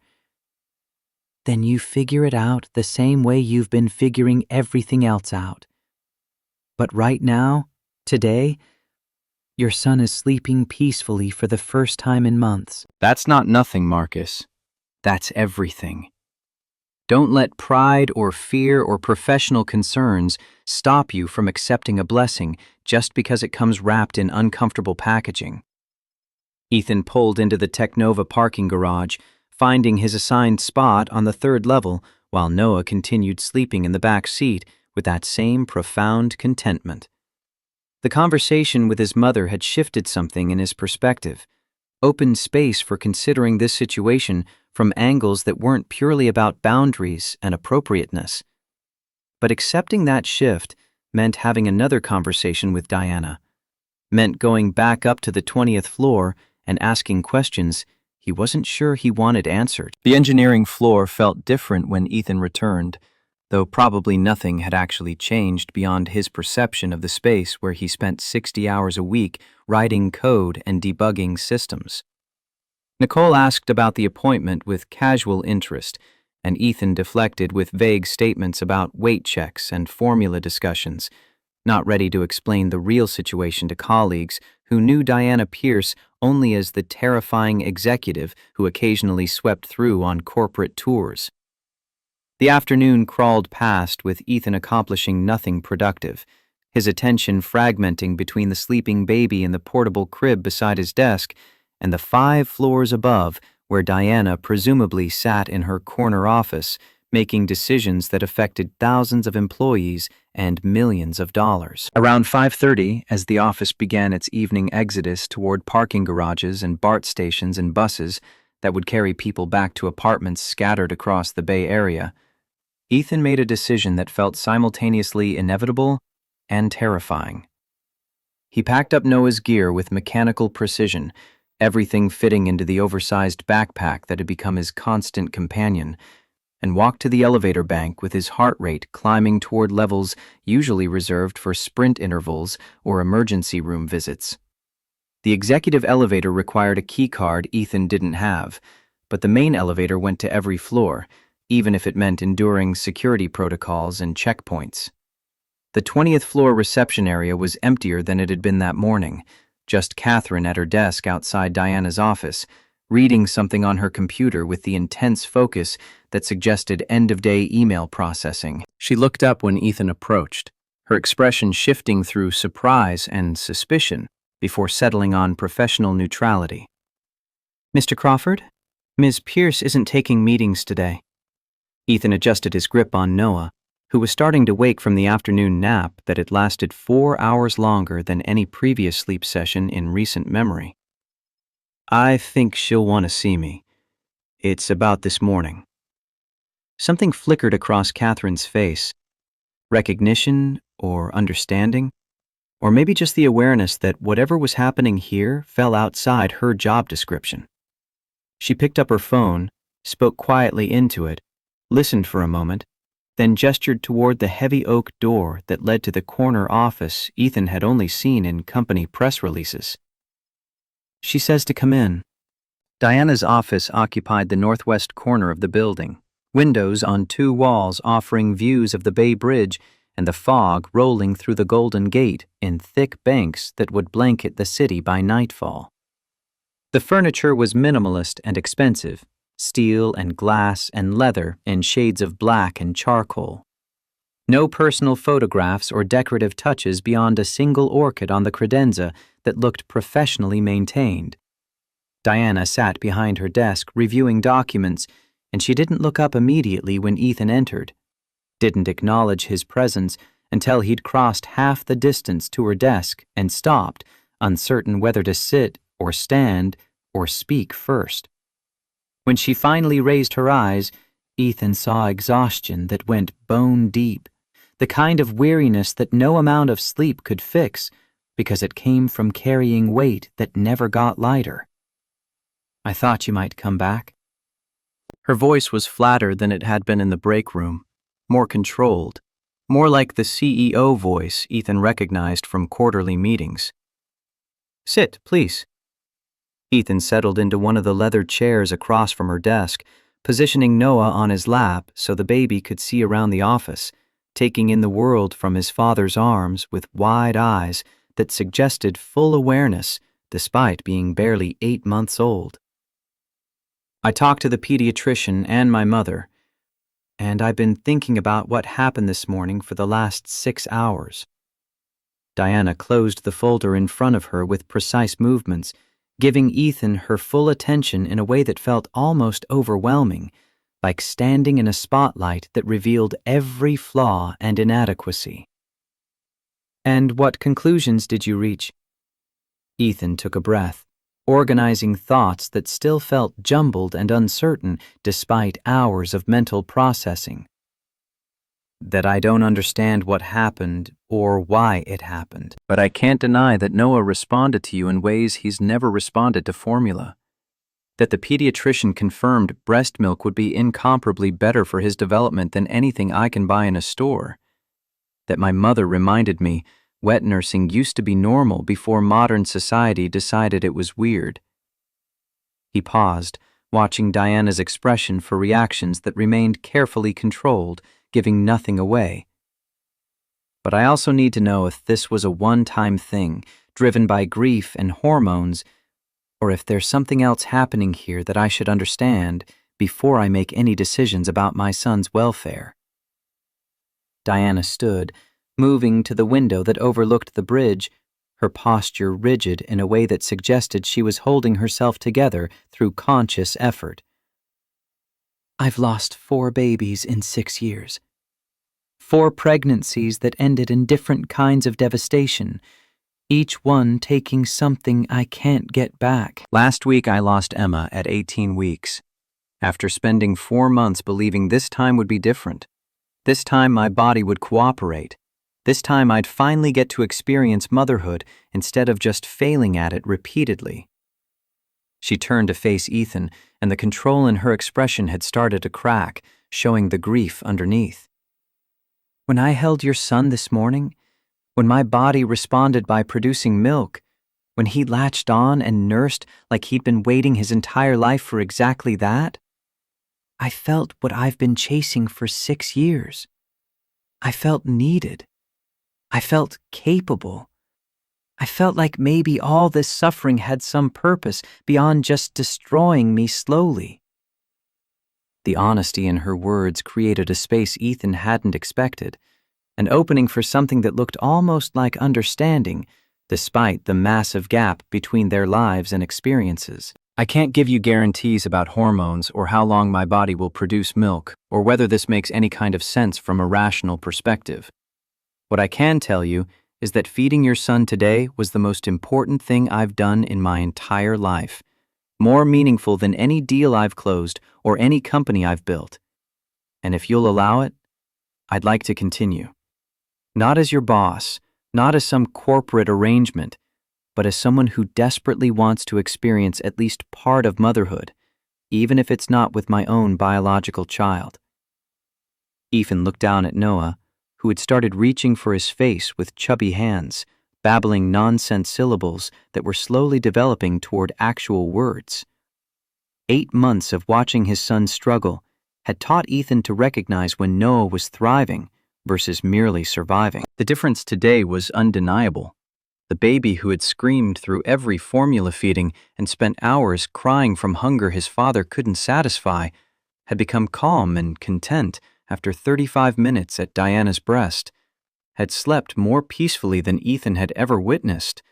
Then you figure it out the same way you've been figuring everything else out. But right now, today, your son is sleeping peacefully for the first time in months. That's not nothing, Marcus. That's everything. Don't let pride or fear or professional concerns stop you from accepting a blessing just because it comes wrapped in uncomfortable packaging. Ethan pulled into the Technova parking garage, finding his assigned spot on the third level while Noah continued sleeping in the back seat with that same profound contentment. The conversation with his mother had shifted something in his perspective, opened space for considering this situation from angles that weren't purely about boundaries and appropriateness. But accepting that shift meant having another conversation with Diana, meant going back up to the 20th floor and asking questions he wasn't sure he wanted answered. The engineering floor felt different when Ethan returned, though probably nothing had actually changed beyond his perception of the space where he spent 60 hours a week writing code and debugging systems. Nicole asked about the appointment with casual interest, and Ethan deflected with vague statements about weight checks and formula discussions, not ready to explain the real situation to colleagues who knew Diana Pierce only as the terrifying executive who occasionally swept through on corporate tours. The afternoon crawled past with Ethan accomplishing nothing productive, his attention fragmenting between the sleeping baby in the portable crib beside his desk and the 5 floors above where Diana presumably sat in her corner office, making decisions that affected thousands of employees and millions of dollars. Around 5:30, as the office began its evening exodus toward parking garages and BART stations and buses that would carry people back to apartments scattered across the Bay Area, Ethan made a decision that felt simultaneously inevitable and terrifying. He packed up Noah's gear with mechanical precision, everything fitting into the oversized backpack that had become his constant companion, and walked to the elevator bank with his heart rate climbing toward levels usually reserved for sprint intervals or emergency room visits. The executive elevator required a key card Ethan didn't have, but the main elevator went to every floor, even if it meant enduring security protocols and checkpoints. The 20th floor reception area was emptier than it had been that morning, just Catherine at her desk outside Diana's office, reading something on her computer with the intense focus that suggested end-of-day email processing. She looked up when Ethan approached, her expression shifting through surprise and suspicion before settling on professional neutrality. "Mr. Crawford, Ms. Pierce isn't taking meetings today." Ethan adjusted his grip on Noah, who was starting to wake from the afternoon nap that had lasted 4 hours longer than any previous sleep session in recent memory. "I think she'll want to see me. It's about this morning." Something flickered across Catherine's face. Recognition or understanding, or maybe just the awareness that whatever was happening here fell outside her job description. She picked up her phone, spoke quietly into it, listened for a moment, then gestured toward the heavy oak door that led to the corner office Ethan had only seen in company press releases. "She says to come in." Diana's office occupied the northwest corner of the building, windows on 2 walls offering views of the Bay Bridge and the fog rolling through the Golden Gate in thick banks that would blanket the city by nightfall. The furniture was minimalist and expensive, steel and glass and leather in shades of black and charcoal. No personal photographs or decorative touches beyond a single orchid on the credenza that looked professionally maintained. Diana sat behind her desk reviewing documents, and she didn't look up immediately when Ethan entered, didn't acknowledge his presence until he'd crossed half the distance to her desk and stopped, uncertain whether to sit or stand or speak first. When she finally raised her eyes, Ethan saw exhaustion that went bone deep, the kind of weariness that no amount of sleep could fix because it came from carrying weight that never got lighter. "I thought you might come back." Her voice was flatter than it had been in the break room, more controlled, more like the CEO voice Ethan recognized from quarterly meetings. "Sit, please." Ethan settled into one of the leather chairs across from her desk, positioning Noah on his lap so the baby could see around the office, taking in the world from his father's arms with wide eyes that suggested full awareness despite being barely 8 months old. "I talked to the pediatrician and my mother, and I've been thinking about what happened this morning for the last 6 hours. Diana closed the folder in front of her with precise movements, giving Ethan her full attention in a way that felt almost overwhelming, like standing in a spotlight that revealed every flaw and inadequacy. "And what conclusions did you reach?" Ethan took a breath, organizing thoughts that still felt jumbled and uncertain despite hours of mental processing. "That I don't understand what happened or why it happened, but I can't deny that Noah responded to you in ways he's never responded to formula. That the pediatrician confirmed breast milk would be incomparably better for his development than anything I can buy in a store. That my mother reminded me wet nursing used to be normal before modern society decided it was weird." He paused, watching Diana's expression for reactions that remained carefully controlled, giving nothing away. "But I also need to know if this was a one-time thing, driven by grief and hormones, or if there's something else happening here that I should understand before I make any decisions about my son's welfare." Diana stood, moving to the window that overlooked the bridge, her posture rigid in a way that suggested she was holding herself together through conscious effort. "I've lost 4 babies in 6 years. 4 pregnancies that ended in different kinds of devastation, each one taking something I can't get back. Last week I lost Emma at 18 weeks. After spending 4 months believing this time would be different. This time my body would cooperate. This time I'd finally get to experience motherhood instead of just failing at it repeatedly." She turned to face Ethan, and the control in her expression had started to crack, showing the grief underneath. "When I held your son this morning, when my body responded by producing milk, when he latched on and nursed like he'd been waiting his entire life for exactly that, I felt what I've been chasing for 6 years. I felt needed. I felt capable. I felt like maybe all this suffering had some purpose beyond just destroying me slowly." The honesty in her words created a space Ethan hadn't expected, an opening for something that looked almost like understanding, despite the massive gap between their lives and experiences. "I can't give you guarantees about hormones or how long my body will produce milk, or whether this makes any kind of sense from a rational perspective. What I can tell you is that feeding your son today was the most important thing I've done in my entire life, more meaningful than any deal I've closed or any company I've built. And if you'll allow it, I'd like to continue. Not as your boss, not as some corporate arrangement, but as someone who desperately wants to experience at least part of motherhood, even if it's not with my own biological child." Ethan looked down at Noah, who had started reaching for his face with chubby hands, babbling nonsense syllables that were slowly developing toward actual words. 8 months of watching his son struggle had taught Ethan to recognize when Noah was thriving versus merely surviving. The difference today was undeniable. The baby who had screamed through every formula feeding and spent hours crying from hunger his father couldn't satisfy had become calm and content after 35 minutes at Diana's breast, had slept more peacefully than Ethan had ever witnessed,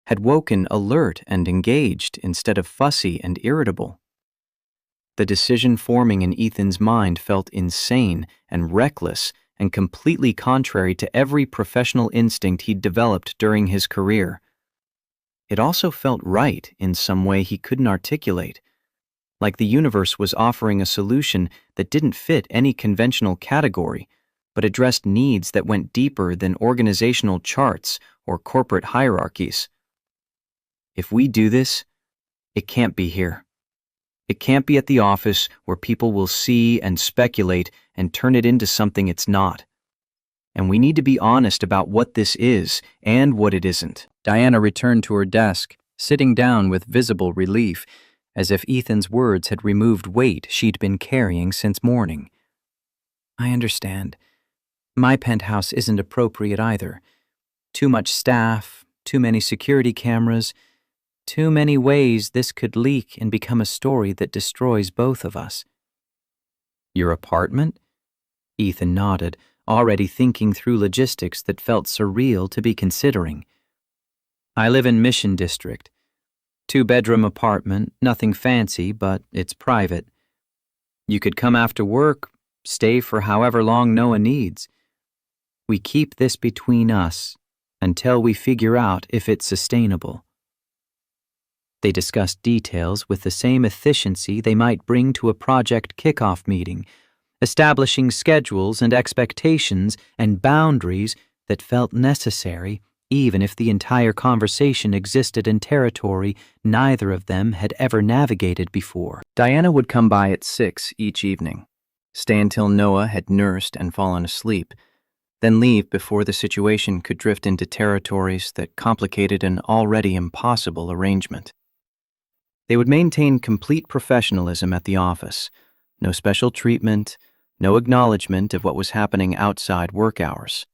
had woken alert and engaged instead of fussy and irritable. The decision forming in Ethan's mind felt insane and reckless and completely contrary to every professional instinct he'd developed during his career. It also felt right in some way he couldn't articulate, like the universe was offering a solution that didn't fit any conventional category, but addressed needs that went deeper than organizational charts or corporate hierarchies. If we do this, it can't be here. It can't be at the office where people will see and speculate and turn it into something it's not. And we need to be honest about what this is and what it isn't. Diana returned to her desk, sitting down with visible relief, as if Ethan's words had removed weight she'd been carrying since morning. I understand. My penthouse isn't appropriate either. Too much staff, too many security cameras, too many ways this could leak and become a story that destroys both of us. Your apartment? Ethan nodded, already thinking through logistics that felt surreal to be considering. I live in Mission District. 2-bedroom apartment, nothing fancy, but it's private. You could come after work, stay for however long Noah needs. We keep this between us until we figure out if it's sustainable. They discussed details with the same efficiency they might bring to a project kickoff meeting, establishing schedules and expectations and boundaries that felt necessary even if the entire conversation existed in territory neither of them had ever navigated before. Diana would come by at 6 each evening, stay until Noah had nursed and fallen asleep, then leave before the situation could drift into territories that complicated an already impossible arrangement. They would maintain complete professionalism at the office, no special treatment, no acknowledgement of what was happening outside work hours.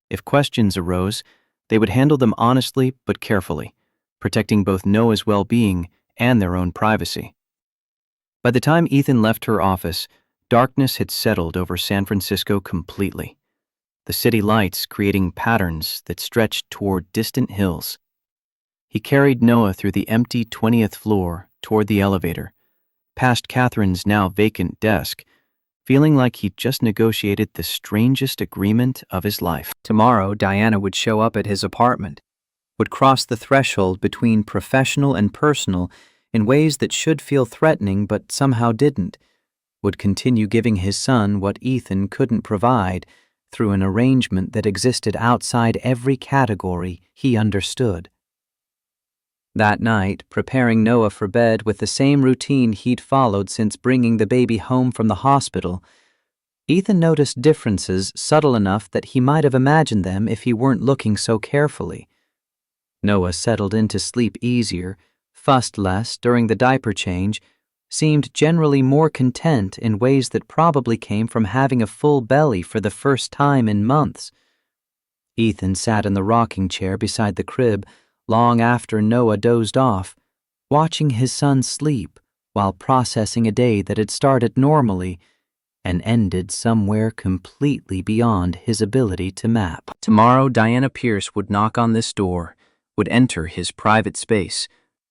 If questions arose, they would handle them honestly but carefully, protecting both Noah's well-being and their own privacy. By the time Ethan left her office, darkness had settled over San Francisco completely, the city lights creating patterns that stretched toward distant hills. He carried Noah through the empty 20th floor toward the elevator, past Catherine's now vacant desk, feeling like he'd just negotiated the strangest agreement of his life. Tomorrow, Diana would show up at his apartment, would cross the threshold between professional and personal in ways that should feel threatening but somehow didn't, would continue giving his son what Ethan couldn't provide through an arrangement that existed outside every category he understood. That night, preparing Noah for bed with the same routine he'd followed since bringing the baby home from the hospital, Ethan noticed differences subtle enough that he might have imagined them if he weren't looking so carefully. Noah settled into sleep easier, fussed less during the diaper change, seemed generally more content in ways that probably came from having a full belly for the first time in months. Ethan sat in the rocking chair beside the crib long after Noah dozed off, watching his son sleep while processing a day that had started normally and ended somewhere completely beyond his ability to map. Tomorrow, Diana Pierce would knock on this door, would enter his private space,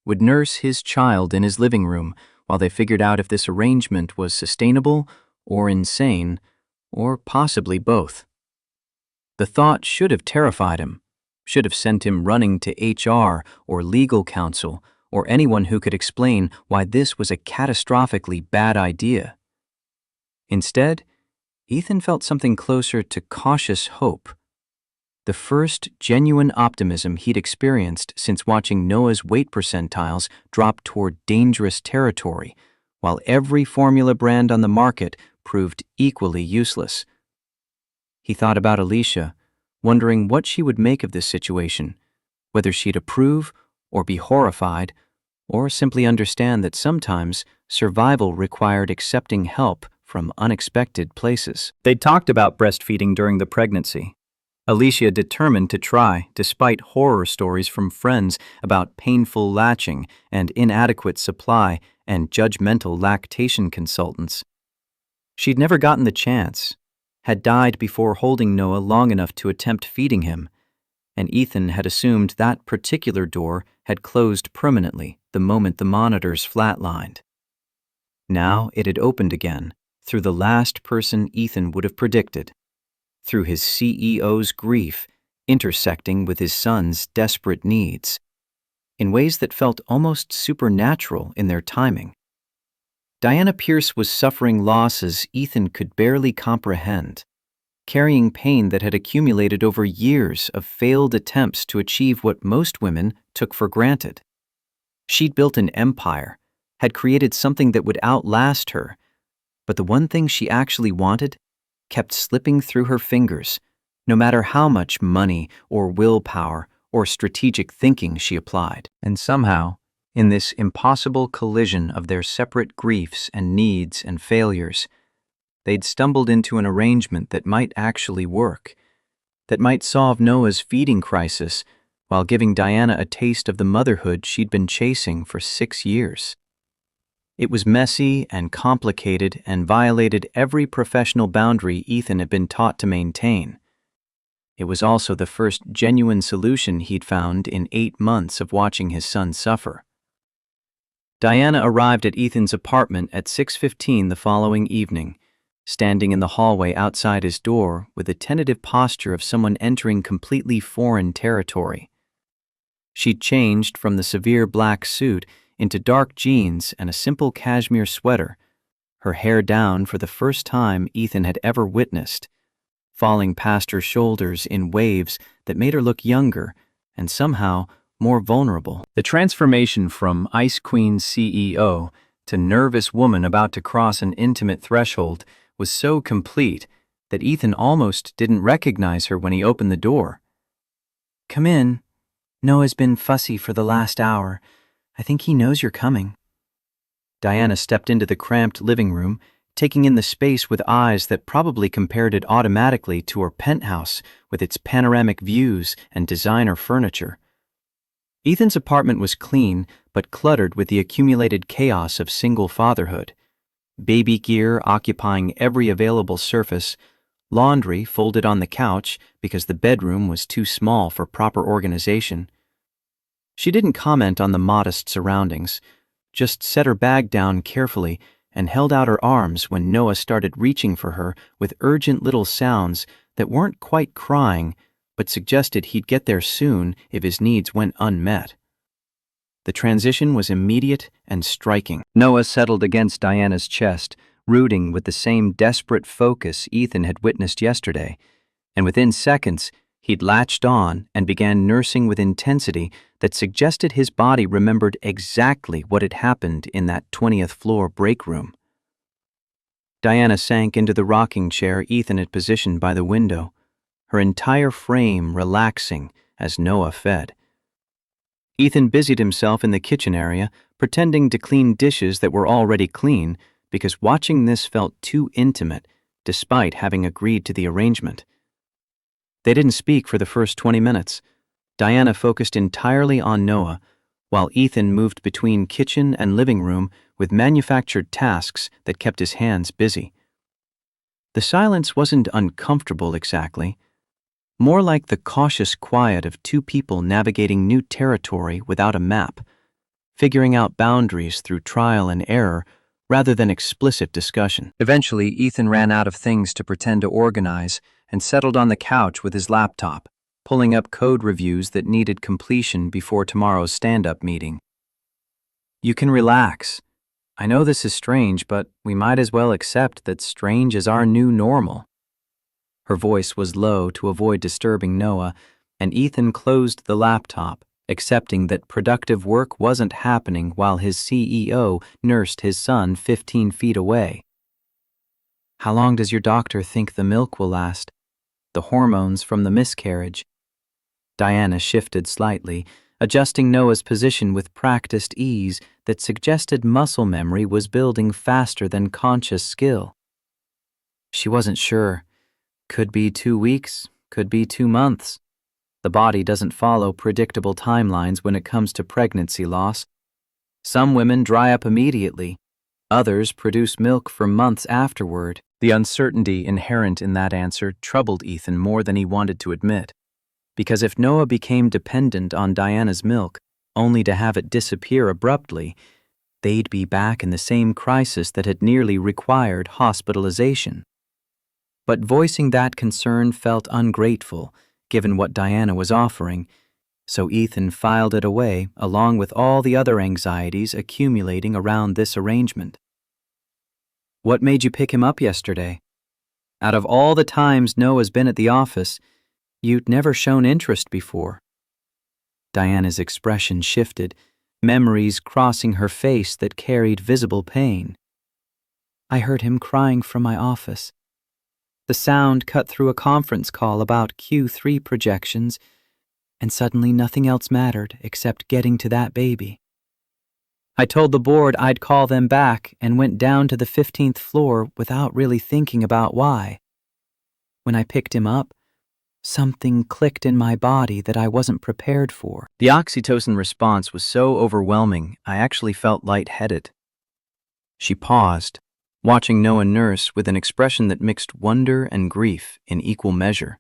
would nurse his child in his living room while they figured out if this arrangement was sustainable or insane, or possibly both. The thought should have terrified him, should have sent him running to HR or legal counsel or anyone who could explain why this was a catastrophically bad idea. Instead, Ethan felt something closer to cautious hope, the first genuine optimism he'd experienced since watching Noah's weight percentiles drop toward dangerous territory, while every formula brand on the market proved equally useless. He thought about Alicia, wondering what she would make of this situation, whether she'd approve or be horrified, or simply understand that sometimes survival required accepting help from unexpected places. They'd talked about breastfeeding during the pregnancy. Alicia determined to try, despite horror stories from friends about painful latching and inadequate supply and judgmental lactation consultants. She'd never gotten the chance, had died before holding Noah long enough to attempt feeding him, and Ethan had assumed that particular door had closed permanently the moment the monitors flatlined. Now it had opened again, through the last person Ethan would have predicted, through his CEO's grief intersecting with his son's desperate needs, in ways that felt almost supernatural in their timing. Diana Pierce was suffering losses Ethan could barely comprehend, carrying pain that had accumulated over years of failed attempts to achieve what most women took for granted. She'd built an empire, had created something that would outlast her, but the one thing she actually wanted kept slipping through her fingers, no matter how much money or willpower or strategic thinking she applied. And somehow, in this impossible collision of their separate griefs and needs and failures, they'd stumbled into an arrangement that might actually work, that might solve Noah's feeding crisis while giving Diana a taste of the motherhood she'd been chasing for 6 years. It was messy and complicated and violated every professional boundary Ethan had been taught to maintain. It was also the first genuine solution he'd found in 8 months of watching his son suffer. Diana arrived at Ethan's apartment at 6:15 the following evening, standing in the hallway outside his door with the tentative posture of someone entering completely foreign territory. She'd changed from the severe black suit into dark jeans and a simple cashmere sweater, her hair down for the first time Ethan had ever witnessed, falling past her shoulders in waves that made her look younger and somehow more vulnerable. The transformation from Ice Queen CEO to nervous woman about to cross an intimate threshold was so complete that Ethan almost didn't recognize her when he opened the door. "Come in. Noah's been fussy for the last hour. I think he knows you're coming." Diana stepped into the cramped living room, taking in the space with eyes that probably compared it automatically to her penthouse with its panoramic views and designer furniture. Ethan's apartment was clean but cluttered with the accumulated chaos of single fatherhood. Baby gear occupying every available surface, laundry folded on the couch because the bedroom was too small for proper organization. She didn't comment on the modest surroundings, just set her bag down carefully and held out her arms when Noah started reaching for her with urgent little sounds that weren't quite crying but suggested he'd get there soon if his needs went unmet. The transition was immediate and striking. Noah settled against Diana's chest, rooting with the same desperate focus Ethan had witnessed yesterday, and within seconds, he'd latched on and began nursing with intensity that suggested his body remembered exactly what had happened in that 20th floor break room. Diana sank into the rocking chair Ethan had positioned by the window, her entire frame relaxing as Noah fed. Ethan busied himself in the kitchen area, pretending to clean dishes that were already clean because watching this felt too intimate, despite having agreed to the arrangement. They didn't speak for the first 20 minutes. Diana focused entirely on Noah, while Ethan moved between kitchen and living room with manufactured tasks that kept his hands busy. The silence wasn't uncomfortable exactly, more like the cautious quiet of two people navigating new territory without a map, figuring out boundaries through trial and error rather than explicit discussion. Eventually, Ethan ran out of things to pretend to organize and settled on the couch with his laptop, pulling up code reviews that needed completion before tomorrow's stand-up meeting. "You can relax. I know this is strange, but we might as well accept that strange is our new normal." Her voice was low to avoid disturbing Noah, and Ethan closed the laptop, accepting that productive work wasn't happening while his CEO nursed his son 15 feet away. "How long does your doctor think the milk will last? The hormones from the miscarriage?" Diana shifted slightly, adjusting Noah's position with practiced ease that suggested muscle memory was building faster than conscious skill. She wasn't sure. Could be 2 weeks, could be 2 months. The body doesn't follow predictable timelines when it comes to pregnancy loss. Some women dry up immediately. Others produce milk for months afterward. The uncertainty inherent in that answer troubled Ethan more than he wanted to admit, because if Noah became dependent on Diana's milk, only to have it disappear abruptly, they'd be back in the same crisis that had nearly required hospitalization. But voicing that concern felt ungrateful, given what Diana was offering, so Ethan filed it away along with all the other anxieties accumulating around this arrangement. What made you pick him up yesterday? Out of all the times Noah's been at the office, you'd never shown interest before. Diana's expression shifted, memories crossing her face that carried visible pain. I heard him crying from my office. The sound cut through a conference call about Q3 projections, and suddenly nothing else mattered except getting to that baby. I told the board I'd call them back and went down to the 15th floor without really thinking about why. When I picked him up, something clicked in my body that I wasn't prepared for. The oxytocin response was so overwhelming, I actually felt lightheaded. She paused, watching Noah nurse with an expression that mixed wonder and grief in equal measure.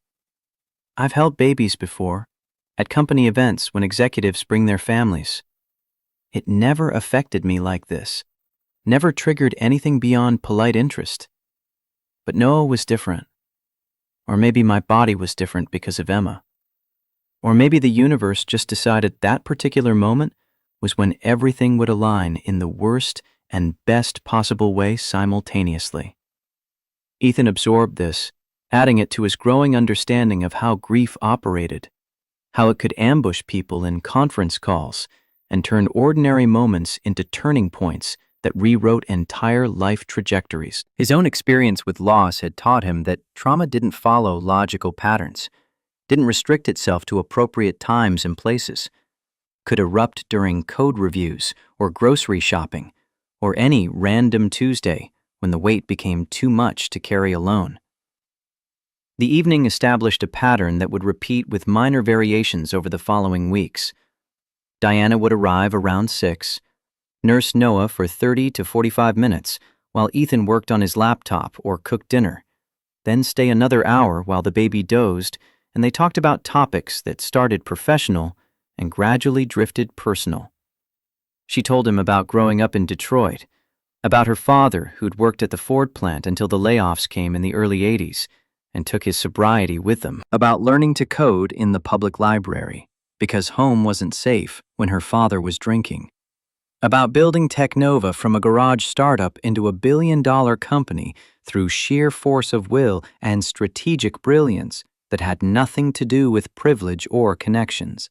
I've held babies before, at company events when executives bring their families. It never affected me like this, never triggered anything beyond polite interest. But Noah was different. Or maybe my body was different because of Emma. Or maybe the universe just decided that particular moment was when everything would align in the worst and best possible way simultaneously. Ethan absorbed this, adding it to his growing understanding of how grief operated, how it could ambush people in conference calls and turn ordinary moments into turning points that rewrote entire life trajectories. His own experience with loss had taught him that trauma didn't follow logical patterns, didn't restrict itself to appropriate times and places, could erupt during code reviews or grocery shopping, or any random Tuesday when the weight became too much to carry alone. The evening established a pattern that would repeat with minor variations over the following weeks. Diana would arrive around 6, nurse Noah for 30 to 45 minutes while Ethan worked on his laptop or cooked dinner, then stay another hour while the baby dozed, and they talked about topics that started professional and gradually drifted personal. She told him about growing up in Detroit, about her father who'd worked at the Ford plant until the layoffs came in the early 80s and took his sobriety with them, about learning to code in the public library because home wasn't safe when her father was drinking, about building Technova from a garage startup into a billion-dollar company through sheer force of will and strategic brilliance that had nothing to do with privilege or connections.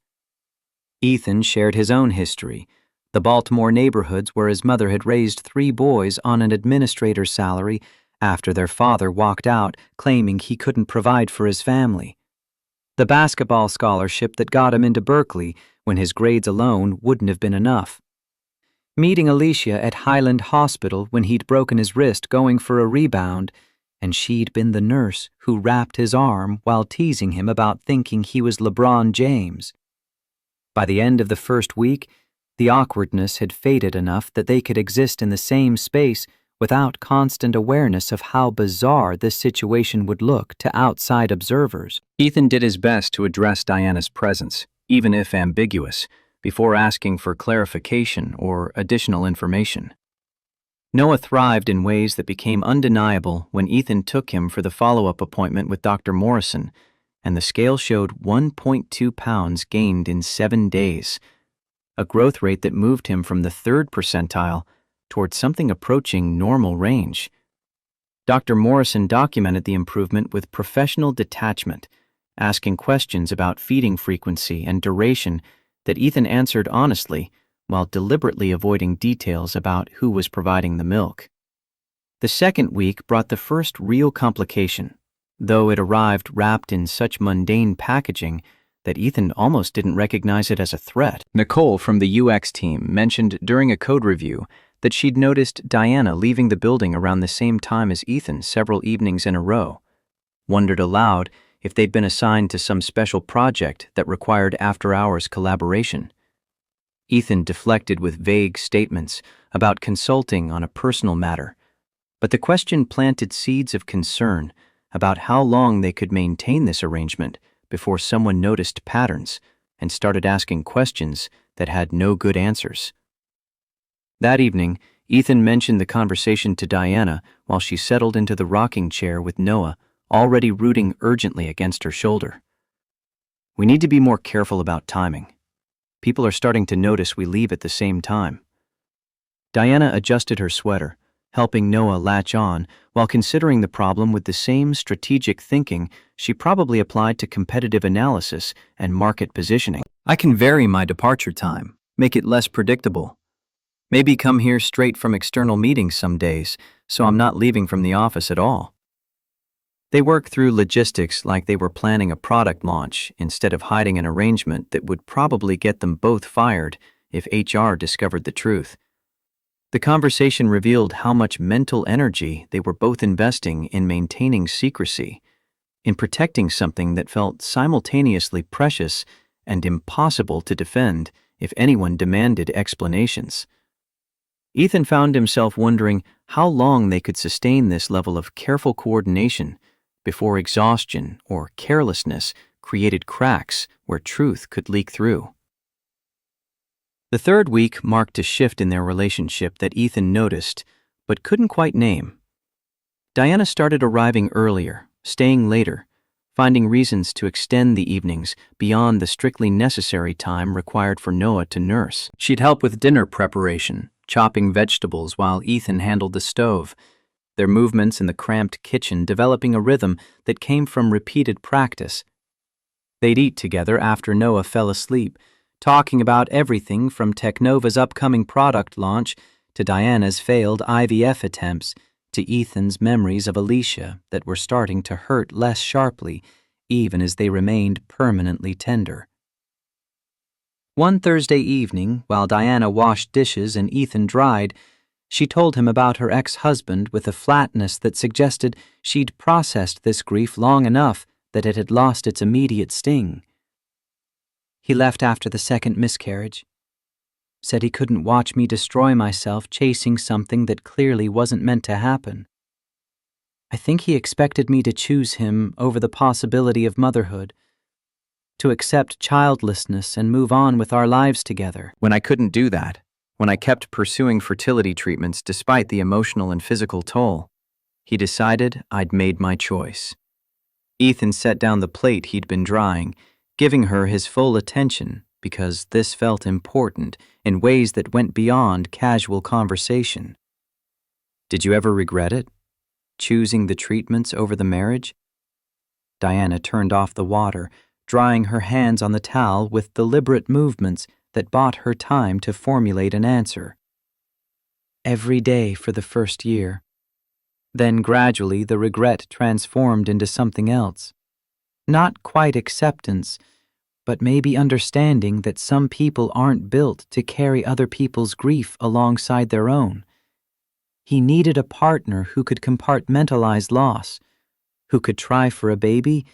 Ethan shared his own history, the Baltimore neighborhoods where his mother had raised 3 boys on an administrator's salary after their father walked out claiming he couldn't provide for his family, the basketball scholarship that got him into Berkeley when his grades alone wouldn't have been enough, meeting Alicia at Highland Hospital when he'd broken his wrist going for a rebound, and she'd been the nurse who wrapped his arm while teasing him about thinking he was LeBron James. By the end of the first week, the awkwardness had faded enough that they could exist in the same space without constant awareness of how bizarre this situation would look to outside observers. Ethan did his best to address Diana's presence, even if ambiguous, before asking for clarification or additional information. Noah thrived in ways that became undeniable when Ethan took him for the follow-up appointment with Dr. Morrison, and the scale showed 1.2 pounds gained in 7 days, a growth rate that moved him from the 3rd percentile toward something approaching normal range. Dr. Morrison documented the improvement with professional detachment, asking questions about feeding frequency and duration that Ethan answered honestly while deliberately avoiding details about who was providing the milk. The second week brought the first real complication, though it arrived wrapped in such mundane packaging that Ethan almost didn't recognize it as a threat. Nicole from the UX team mentioned during a code review that she'd noticed Diana leaving the building around the same time as Ethan several evenings in a row, wondered aloud if they'd been assigned to some special project that required after-hours collaboration. Ethan deflected with vague statements about consulting on a personal matter, but the question planted seeds of concern about how long they could maintain this arrangement before someone noticed patterns and started asking questions that had no good answers. That evening, Ethan mentioned the conversation to Diana while she settled into the rocking chair with Noah, already rooting urgently against her shoulder. We need to be more careful about timing. People are starting to notice we leave at the same time. Diana adjusted her sweater, helping Noah latch on while considering the problem with the same strategic thinking she probably applied to competitive analysis and market positioning. I can vary my departure time, make it less predictable. Maybe come here straight from external meetings some days, so I'm not leaving from the office at all. They work through logistics like they were planning a product launch instead of hiding an arrangement that would probably get them both fired if HR discovered the truth. The conversation revealed how much mental energy they were both investing in maintaining secrecy, in protecting something that felt simultaneously precious and impossible to defend if anyone demanded explanations. Ethan found himself wondering how long they could sustain this level of careful coordination before exhaustion or carelessness created cracks where truth could leak through. The third week marked a shift in their relationship that Ethan noticed but couldn't quite name. Diana started arriving earlier, staying later, finding reasons to extend the evenings beyond the strictly necessary time required for Noah to nurse. She'd help with dinner preparation, chopping vegetables while Ethan handled the stove, their movements in the cramped kitchen developing a rhythm that came from repeated practice. They'd eat together after Noah fell asleep, talking about everything from Technova's upcoming product launch to Diana's failed IVF attempts to Ethan's memories of Alicia that were starting to hurt less sharply even as they remained permanently tender. One Thursday evening, while Diana washed dishes and Ethan dried, she told him about her ex-husband with a flatness that suggested she'd processed this grief long enough that it had lost its immediate sting. He left after the second miscarriage. Said he couldn't watch me destroy myself chasing something that clearly wasn't meant to happen. I think he expected me to choose him over the possibility of motherhood, to accept childlessness and move on with our lives together. When I couldn't do that, when I kept pursuing fertility treatments despite the emotional and physical toll, he decided I'd made my choice. Ethan set down the plate he'd been drying, giving her his full attention because this felt important in ways that went beyond casual conversation. Did you ever regret it? Choosing the treatments over the marriage? Diana turned off the water, drying her hands on the towel with deliberate movements that bought her time to formulate an answer. Every day for the first year. Then gradually the regret transformed into something else. Not quite acceptance, but maybe understanding that some people aren't built to carry other people's grief alongside their own. He needed a partner who could compartmentalize loss, who could try for a baby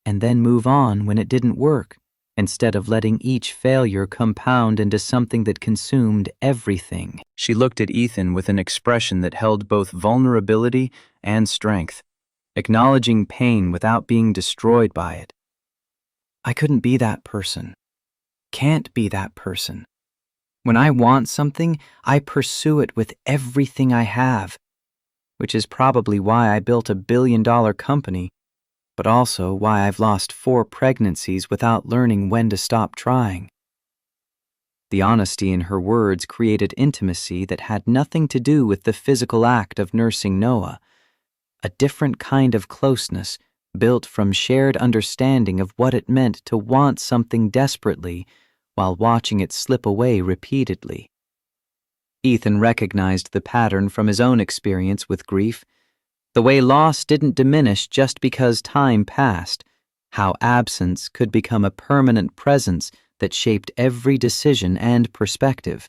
and then move on when it didn't work, instead of letting each failure compound into something that consumed everything. She looked at Ethan with an expression that held both vulnerability and strength, acknowledging pain without being destroyed by it. I couldn't be that person. Can't be that person. When I want something, I pursue it with everything I have, which is probably why I built a billion-dollar company, but also why I've lost 4 pregnancies without learning when to stop trying. The honesty in her words created intimacy that had nothing to do with the physical act of nursing Noah, a different kind of closeness built from shared understanding of what it meant to want something desperately while watching it slip away repeatedly. Ethan recognized the pattern from his own experience with grief, the way loss didn't diminish just because time passed, how absence could become a permanent presence that shaped every decision and perspective.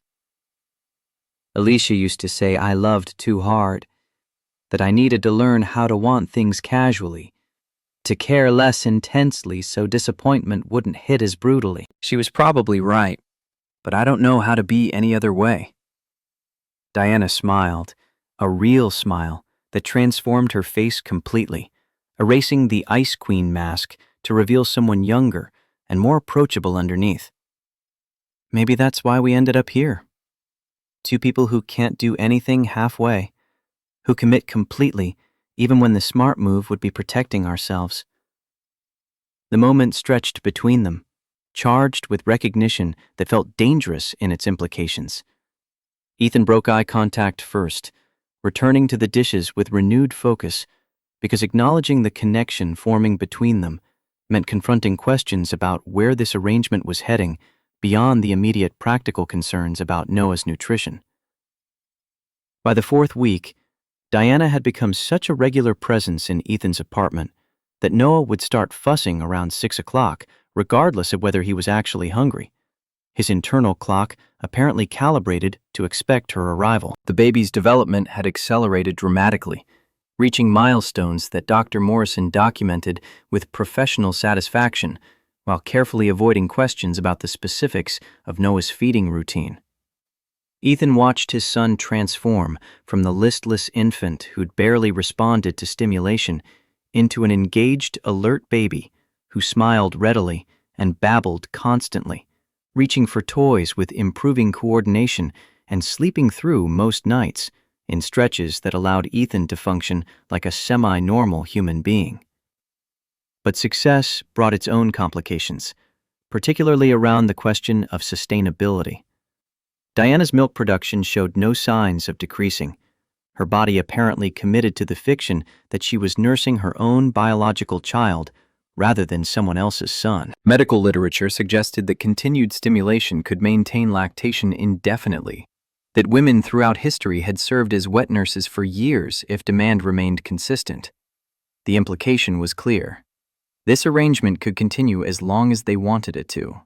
Alicia used to say I loved too hard, that I needed to learn how to want things casually, to care less intensely so disappointment wouldn't hit as brutally. She was probably right, but I don't know how to be any other way. Diana smiled, a real smile that transformed her face completely, erasing the Ice Queen mask to reveal someone younger and more approachable underneath. Maybe that's why we ended up here. 2 people who can't do anything halfway, who commit completely even when the smart move would be protecting ourselves. The moment stretched between them, charged with recognition that felt dangerous in its implications. Ethan broke eye contact first, returning to the dishes with renewed focus, because acknowledging the connection forming between them meant confronting questions about where this arrangement was heading beyond the immediate practical concerns about Noah's nutrition. By the fourth week, Diana had become such a regular presence in Ethan's apartment that Noah would start fussing around 6 o'clock, regardless of whether he was actually hungry. His internal clock apparently calibrated to expect her arrival. The baby's development had accelerated dramatically, reaching milestones that Dr. Morrison documented with professional satisfaction while carefully avoiding questions about the specifics of Noah's feeding routine. Ethan watched his son transform from the listless infant who'd barely responded to stimulation into an engaged, alert baby who smiled readily and babbled constantly, reaching for toys with improving coordination and sleeping through most nights in stretches that allowed Ethan to function like a semi-normal human being. But success brought its own complications, particularly around the question of sustainability. Diana's milk production showed no signs of decreasing, her body apparently committed to the fiction that she was nursing her own biological child rather than someone else's son. Medical literature suggested that continued stimulation could maintain lactation indefinitely, that women throughout history had served as wet nurses for years if demand remained consistent. The implication was clear. This arrangement could continue as long as they wanted it to,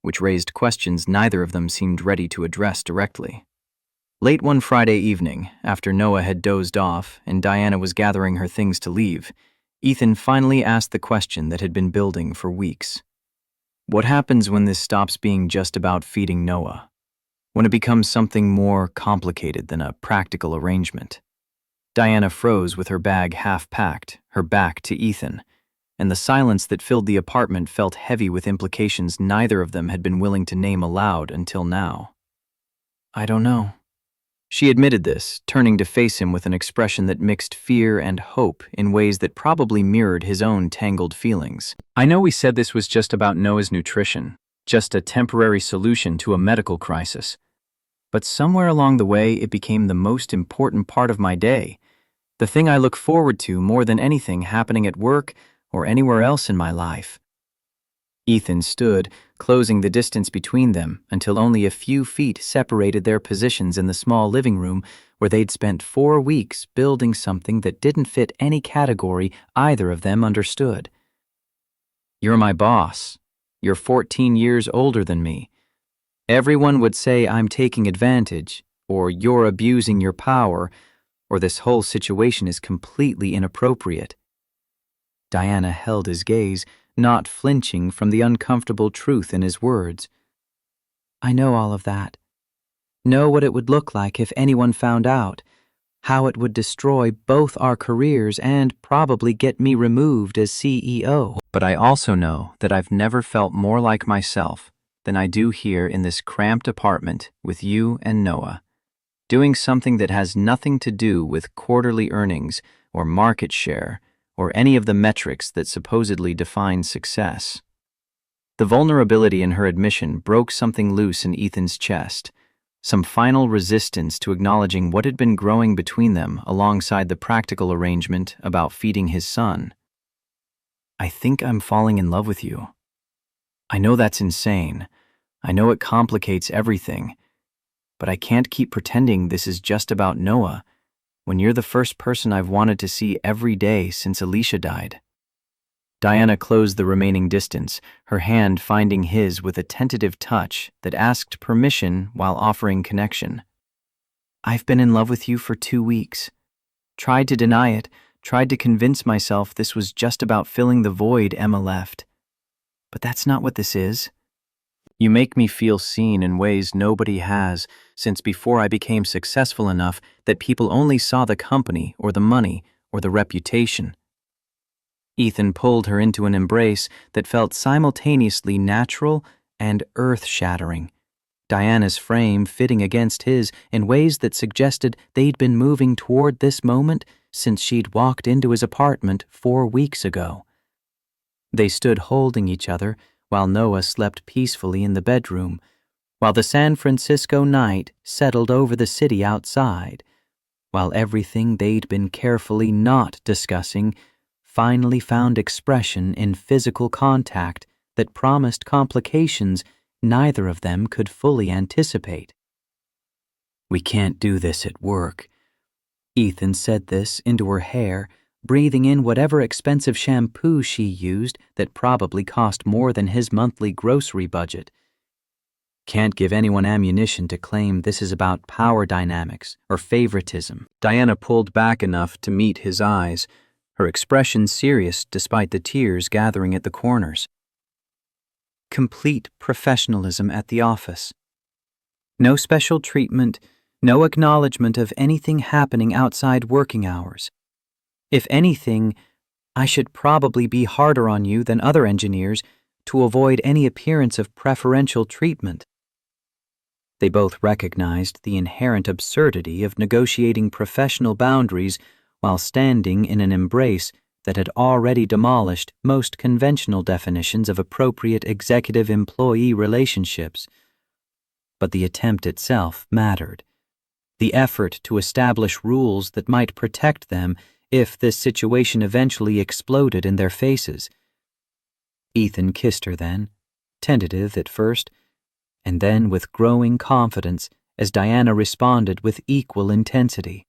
which raised questions neither of them seemed ready to address directly. Late one Friday evening, after Noah had dozed off and Diana was gathering her things to leave, Ethan finally asked the question that had been building for weeks. What happens when this stops being just about feeding Noah? When it becomes something more complicated than a practical arrangement? Diana froze with her bag half-packed, her back to Ethan, and the silence that filled the apartment felt heavy with implications neither of them had been willing to name aloud until now. "I don't know." She admitted this, turning to face him with an expression that mixed fear and hope in ways that probably mirrored his own tangled feelings. "I know we said this was just about Noah's nutrition, just a temporary solution to a medical crisis. But somewhere along the way, it became the most important part of my day, the thing I look forward to more than anything happening at work or anywhere else in my life." Ethan stood, closing the distance between them until only a few feet separated their positions in the small living room where they'd spent 4 weeks building something that didn't fit any category either of them understood. "You're my boss. You're 14 years older than me. Everyone would say I'm taking advantage, or you're abusing your power, or this whole situation is completely inappropriate." Diana held his gaze, not flinching from the uncomfortable truth in his words. "I know all of that. Know what it would look like if anyone found out, how it would destroy both our careers and probably get me removed as CEO. But I also know that I've never felt more like myself than I do here in this cramped apartment with you and Noah, doing something that has nothing to do with quarterly earnings or market share or any of the metrics that supposedly define success." The vulnerability in her admission broke something loose in Ethan's chest, some final resistance to acknowledging what had been growing between them alongside the practical arrangement about feeding his son. "I think I'm falling in love with you. I know that's insane. I know it complicates everything. But I can't keep pretending this is just about Noah when you're the first person I've wanted to see every day since Alicia died." Diana closed the remaining distance, her hand finding his with a tentative touch that asked permission while offering connection. "I've been in love with you for 2 weeks. Tried to deny it, tried to convince myself this was just about filling the void Emma left. But that's not what this is. You make me feel seen in ways nobody has since before I became successful enough that people only saw the company or the money or the reputation." Ethan pulled her into an embrace that felt simultaneously natural and earth-shattering, Diana's frame fitting against his in ways that suggested they'd been moving toward this moment since she'd walked into his apartment 4 weeks ago. They stood holding each other while Noah slept peacefully in the bedroom, while the San Francisco night settled over the city outside, while everything they'd been carefully not discussing finally found expression in physical contact that promised complications neither of them could fully anticipate. "We can't do this at work." Ethan said this into her hair, breathing in whatever expensive shampoo she used that probably cost more than his monthly grocery budget. "Can't give anyone ammunition to claim this is about power dynamics or favoritism." Diana pulled back enough to meet his eyes, her expression serious despite the tears gathering at the corners. "Complete professionalism at the office. No special treatment, no acknowledgement of anything happening outside working hours. If anything, I should probably be harder on you than other engineers to avoid any appearance of preferential treatment." They both recognized the inherent absurdity of negotiating professional boundaries while standing in an embrace that had already demolished most conventional definitions of appropriate executive-employee relationships. But the attempt itself mattered. The effort to establish rules that might protect them if this situation eventually exploded in their faces. Ethan kissed her then, tentative at first, and then with growing confidence as Diana responded with equal intensity.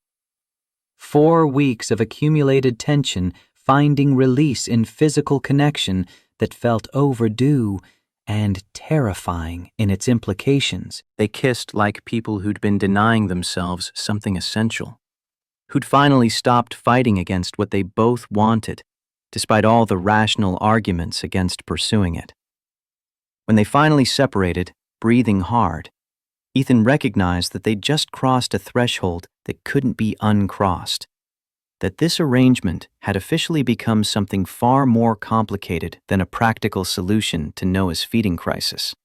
4 weeks of accumulated tension finding release in physical connection that felt overdue and terrifying in its implications. They kissed like people who'd been denying themselves something essential, who'd finally stopped fighting against what they both wanted, despite all the rational arguments against pursuing it. When they finally separated, breathing hard, Ethan recognized that they'd just crossed a threshold that couldn't be uncrossed, that this arrangement had officially become something far more complicated than a practical solution to Noah's feeding crisis.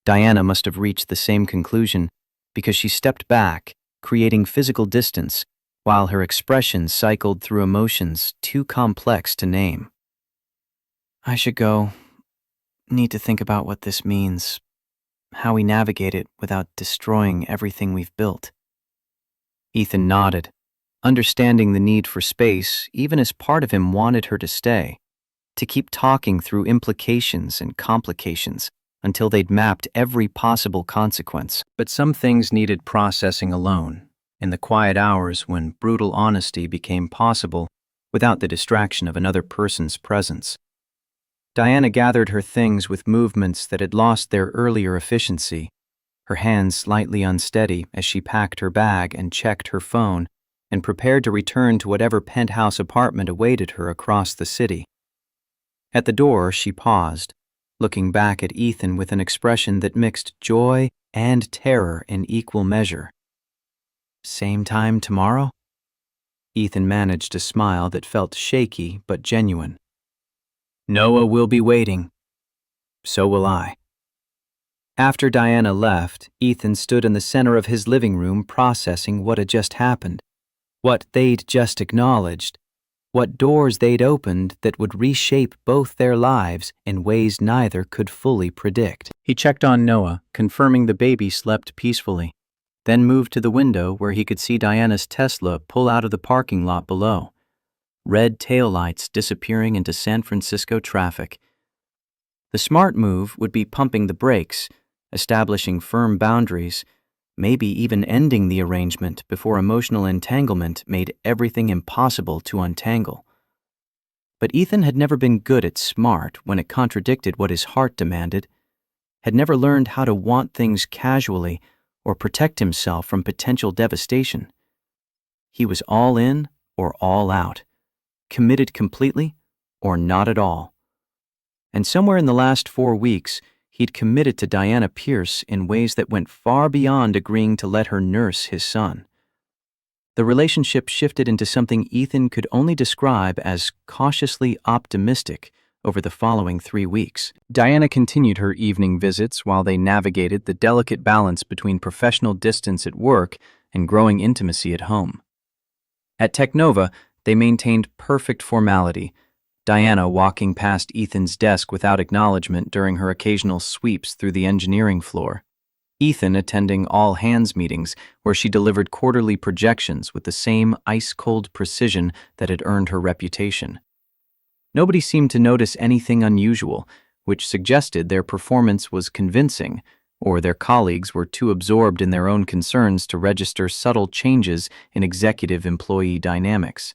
Diana must have reached the same conclusion because she stepped back, creating physical distance, while her expression cycled through emotions too complex to name. "I should go. Need to think about what this means, how we navigate it without destroying everything we've built." Ethan nodded, understanding the need for space even as part of him wanted her to stay, to keep talking through implications and complications until they'd mapped every possible consequence. But some things needed processing alone, in the quiet hours when brutal honesty became possible without the distraction of another person's presence. Diana gathered her things with movements that had lost their earlier efficiency, her hands slightly unsteady as she packed her bag and checked her phone and prepared to return to whatever penthouse apartment awaited her across the city. At the door, she paused, looking back at Ethan with an expression that mixed joy and terror in equal measure. "Same time tomorrow?" Ethan managed a smile that felt shaky but genuine. "Noah will be waiting. So will I." After Diana left, Ethan stood in the center of his living room processing what had just happened, what they'd just acknowledged, what doors they'd opened that would reshape both their lives in ways neither could fully predict. He checked on Noah, confirming the baby slept peacefully, then moved to the window where he could see Diana's Tesla pull out of the parking lot below, red taillights disappearing into San Francisco traffic. The smart move would be pumping the brakes, establishing firm boundaries, maybe even ending the arrangement before emotional entanglement made everything impossible to untangle. But Ethan had never been good at smart when it contradicted what his heart demanded, had never learned how to want things casually or protect himself from potential devastation. He was all in or all out, committed completely or not at all. And somewhere in the last 4 weeks, he'd committed to Diana Pierce in ways that went far beyond agreeing to let her nurse his son. The relationship shifted into something Ethan could only describe as cautiously optimistic over the following 3 weeks. Diana continued her evening visits while they navigated the delicate balance between professional distance at work and growing intimacy at home. At Technova, they maintained perfect formality, Diana walking past Ethan's desk without acknowledgement during her occasional sweeps through the engineering floor. Ethan attending all-hands meetings where she delivered quarterly projections with the same ice-cold precision that had earned her reputation. Nobody seemed to notice anything unusual, which suggested their performance was convincing, or their colleagues were too absorbed in their own concerns to register subtle changes in executive-employee dynamics.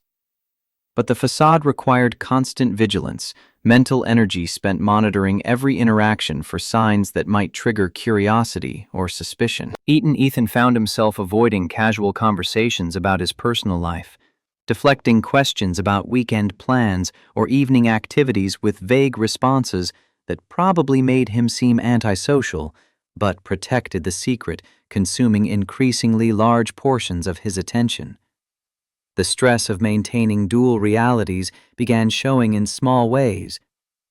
But the facade required constant vigilance, mental energy spent monitoring every interaction for signs that might trigger curiosity or suspicion. Ethan found himself avoiding casual conversations about his personal life, deflecting questions about weekend plans or evening activities with vague responses that probably made him seem antisocial, but protected the secret, consuming increasingly large portions of his attention. The stress of maintaining dual realities began showing in small ways,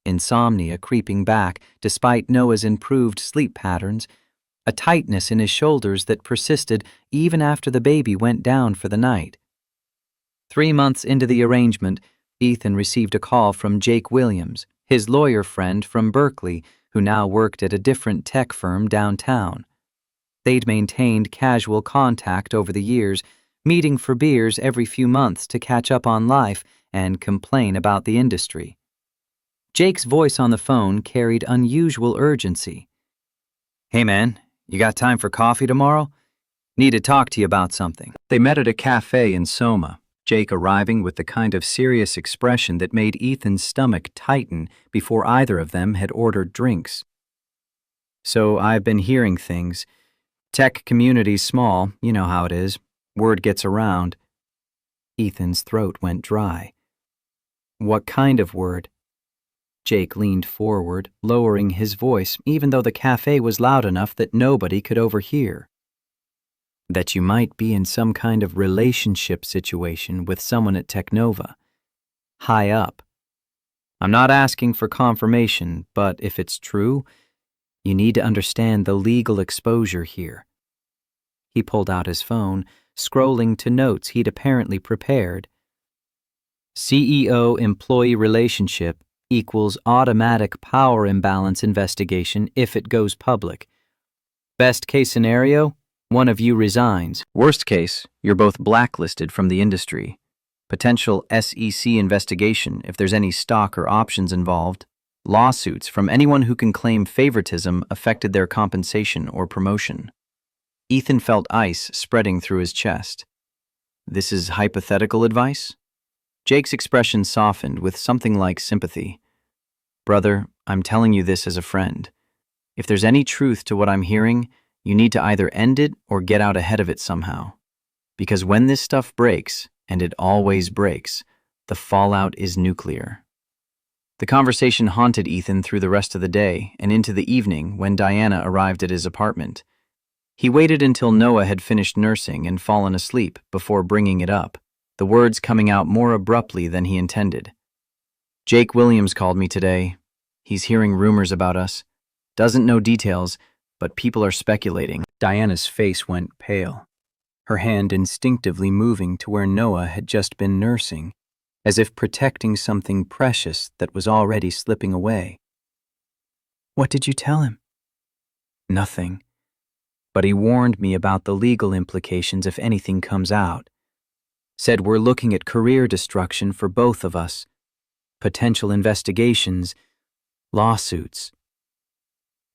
insomnia creeping back despite Noah's improved sleep patterns, a tightness in his shoulders that persisted even after the baby went down for the night. 3 months into the arrangement, Ethan received a call from Jake Williams, his lawyer friend from Berkeley, who now worked at a different tech firm downtown. They'd maintained casual contact over the years, meeting for beers every few months to catch up on life and complain about the industry. Jake's voice on the phone carried unusual urgency. "Hey man, you got time for coffee tomorrow? Need to talk to you about something." They met at a cafe in Soma, Jake arriving with the kind of serious expression that made Ethan's stomach tighten before either of them had ordered drinks. "So I've been hearing things. Tech community's small, you know how it is. Word gets around." Ethan's throat went dry. "What kind of word?" Jake leaned forward, lowering his voice, even though the cafe was loud enough that nobody could overhear. "That you might be in some kind of relationship situation with someone at Technova. High up. I'm not asking for confirmation, but if it's true, you need to understand the legal exposure here." He pulled out his phone, scrolling to notes he'd apparently prepared. "CEO-employee relationship equals automatic power imbalance investigation if it goes public. Best case scenario, one of you resigns. Worst case, you're both blacklisted from the industry. Potential SEC investigation if there's any stock or options involved. Lawsuits from anyone who can claim favoritism affected their compensation or promotion." Ethan felt ice spreading through his chest. "This is hypothetical advice?" Jake's expression softened with something like sympathy. "Brother, I'm telling you this as a friend. If there's any truth to what I'm hearing, you need to either end it or get out ahead of it somehow. Because when this stuff breaks, and it always breaks, the fallout is nuclear." The conversation haunted Ethan through the rest of the day and into the evening when Diana arrived at his apartment. He waited until Noah had finished nursing and fallen asleep before bringing it up, the words coming out more abruptly than he intended. "Jake Williams called me today. He's hearing rumors about us. Doesn't know details, but people are speculating." Diana's face went pale, her hand instinctively moving to where Noah had just been nursing, as if protecting something precious that was already slipping away. "What did you tell him?" "Nothing. But he warned me about the legal implications if anything comes out. Said we're looking at career destruction for both of us. Potential investigations, lawsuits."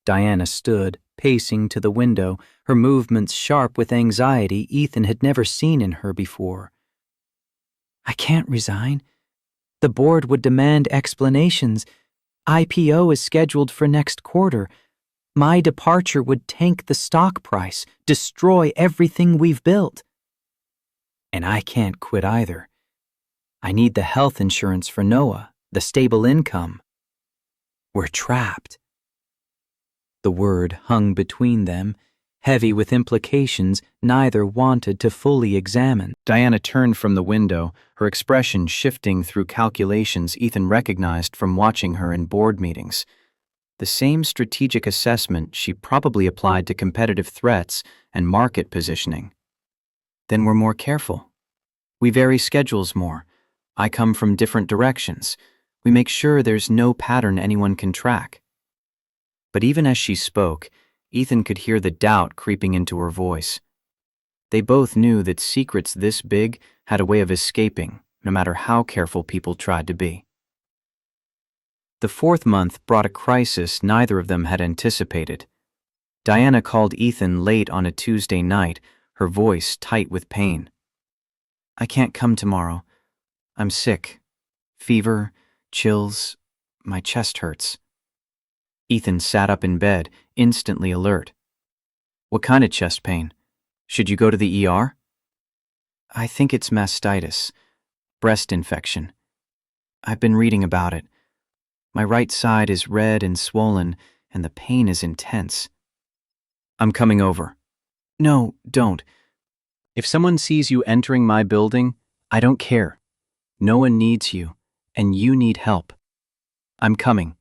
Diana stood, pacing to the window, her movements sharp with anxiety Ethan had never seen in her before. "I can't resign. The board would demand explanations. IPO is scheduled for next quarter. My departure would tank the stock price, destroy everything we've built. And I can't quit either. I need the health insurance for Noah, the stable income. We're trapped." The word hung between them, heavy with implications neither wanted to fully examine. Diana turned from the window, her expression shifting through calculations Ethan recognized from watching her in board meetings. The same strategic assessment she probably applied to competitive threats and market positioning. "Then we're more careful. We vary schedules more. I come from different directions. We make sure there's no pattern anyone can track." But even as she spoke, Ethan could hear the doubt creeping into her voice. They both knew that secrets this big had a way of escaping, no matter how careful people tried to be. The 4th month brought a crisis neither of them had anticipated. Diana called Ethan late on a Tuesday night, her voice tight with pain. "I can't come tomorrow. I'm sick. Fever, chills, my chest hurts." Ethan sat up in bed, instantly alert. "What kind of chest pain? Should you go to the ER?" "I think it's mastitis, breast infection. I've been reading about it. My right side is red and swollen, and the pain is intense." "I'm coming over." "No, don't. If someone sees you entering my building, I don't care. No one needs you, and you need help. I'm coming."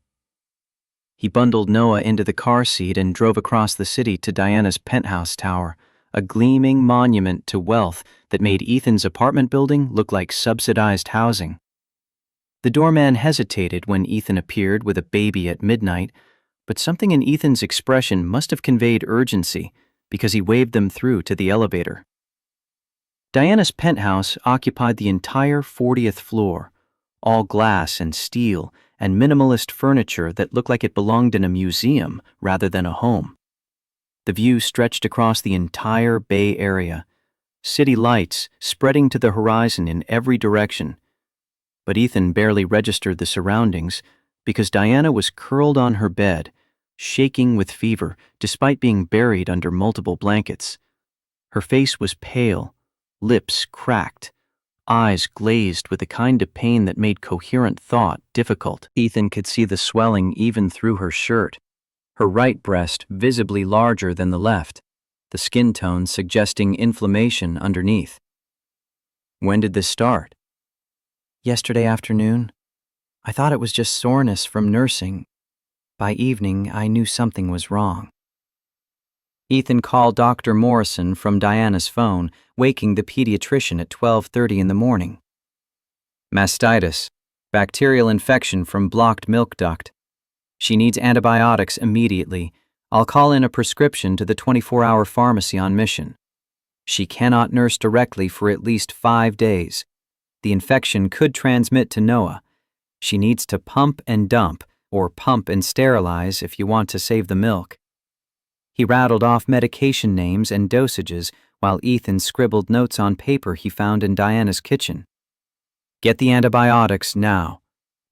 He bundled Noah into the car seat and drove across the city to Diana's penthouse tower, a gleaming monument to wealth that made Ethan's apartment building look like subsidized housing. The doorman hesitated when Ethan appeared with a baby at midnight, but something in Ethan's expression must have conveyed urgency because he waved them through to the elevator. Diana's penthouse occupied the entire 40th floor, all glass and steel and minimalist furniture that looked like it belonged in a museum rather than a home. The view stretched across the entire Bay Area, city lights spreading to the horizon in every direction. But Ethan barely registered the surroundings because Diana was curled on her bed, shaking with fever despite being buried under multiple blankets. Her face was pale, lips cracked, eyes glazed with the kind of pain that made coherent thought difficult. Ethan could see the swelling even through her shirt, her right breast visibly larger than the left, the skin tone suggesting inflammation underneath. "When did this start?" "Yesterday afternoon. I thought it was just soreness from nursing. By evening, I knew something was wrong." Ethan called Dr. Morrison from Diana's phone, waking the pediatrician at 12:30 in the morning. "Mastitis, bacterial infection from blocked milk duct. She needs antibiotics immediately. I'll call in a prescription to the 24-hour pharmacy on mission. She cannot nurse directly for at least 5 days. The infection could transmit to Noah. She needs to pump and dump, or pump and sterilize if you want to save the milk." He rattled off medication names and dosages while Ethan scribbled notes on paper he found in Diana's kitchen. "Get the antibiotics now.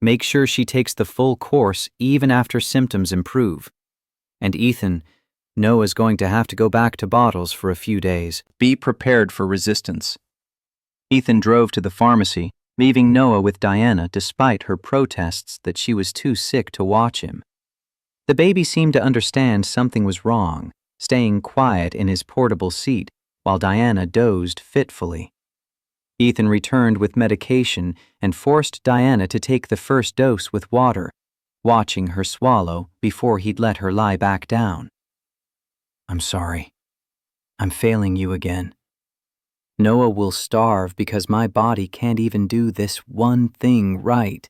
Make sure she takes the full course even after symptoms improve. And Ethan, Noah's going to have to go back to bottles for a few days. Be prepared for resistance." Ethan drove to the pharmacy, leaving Noah with Diana despite her protests that she was too sick to watch him. The baby seemed to understand something was wrong, staying quiet in his portable seat while Diana dozed fitfully. Ethan returned with medication and forced Diana to take the first dose with water, watching her swallow before he'd let her lie back down. "I'm sorry. I'm failing you again. Noah will starve because my body can't even do this one thing right."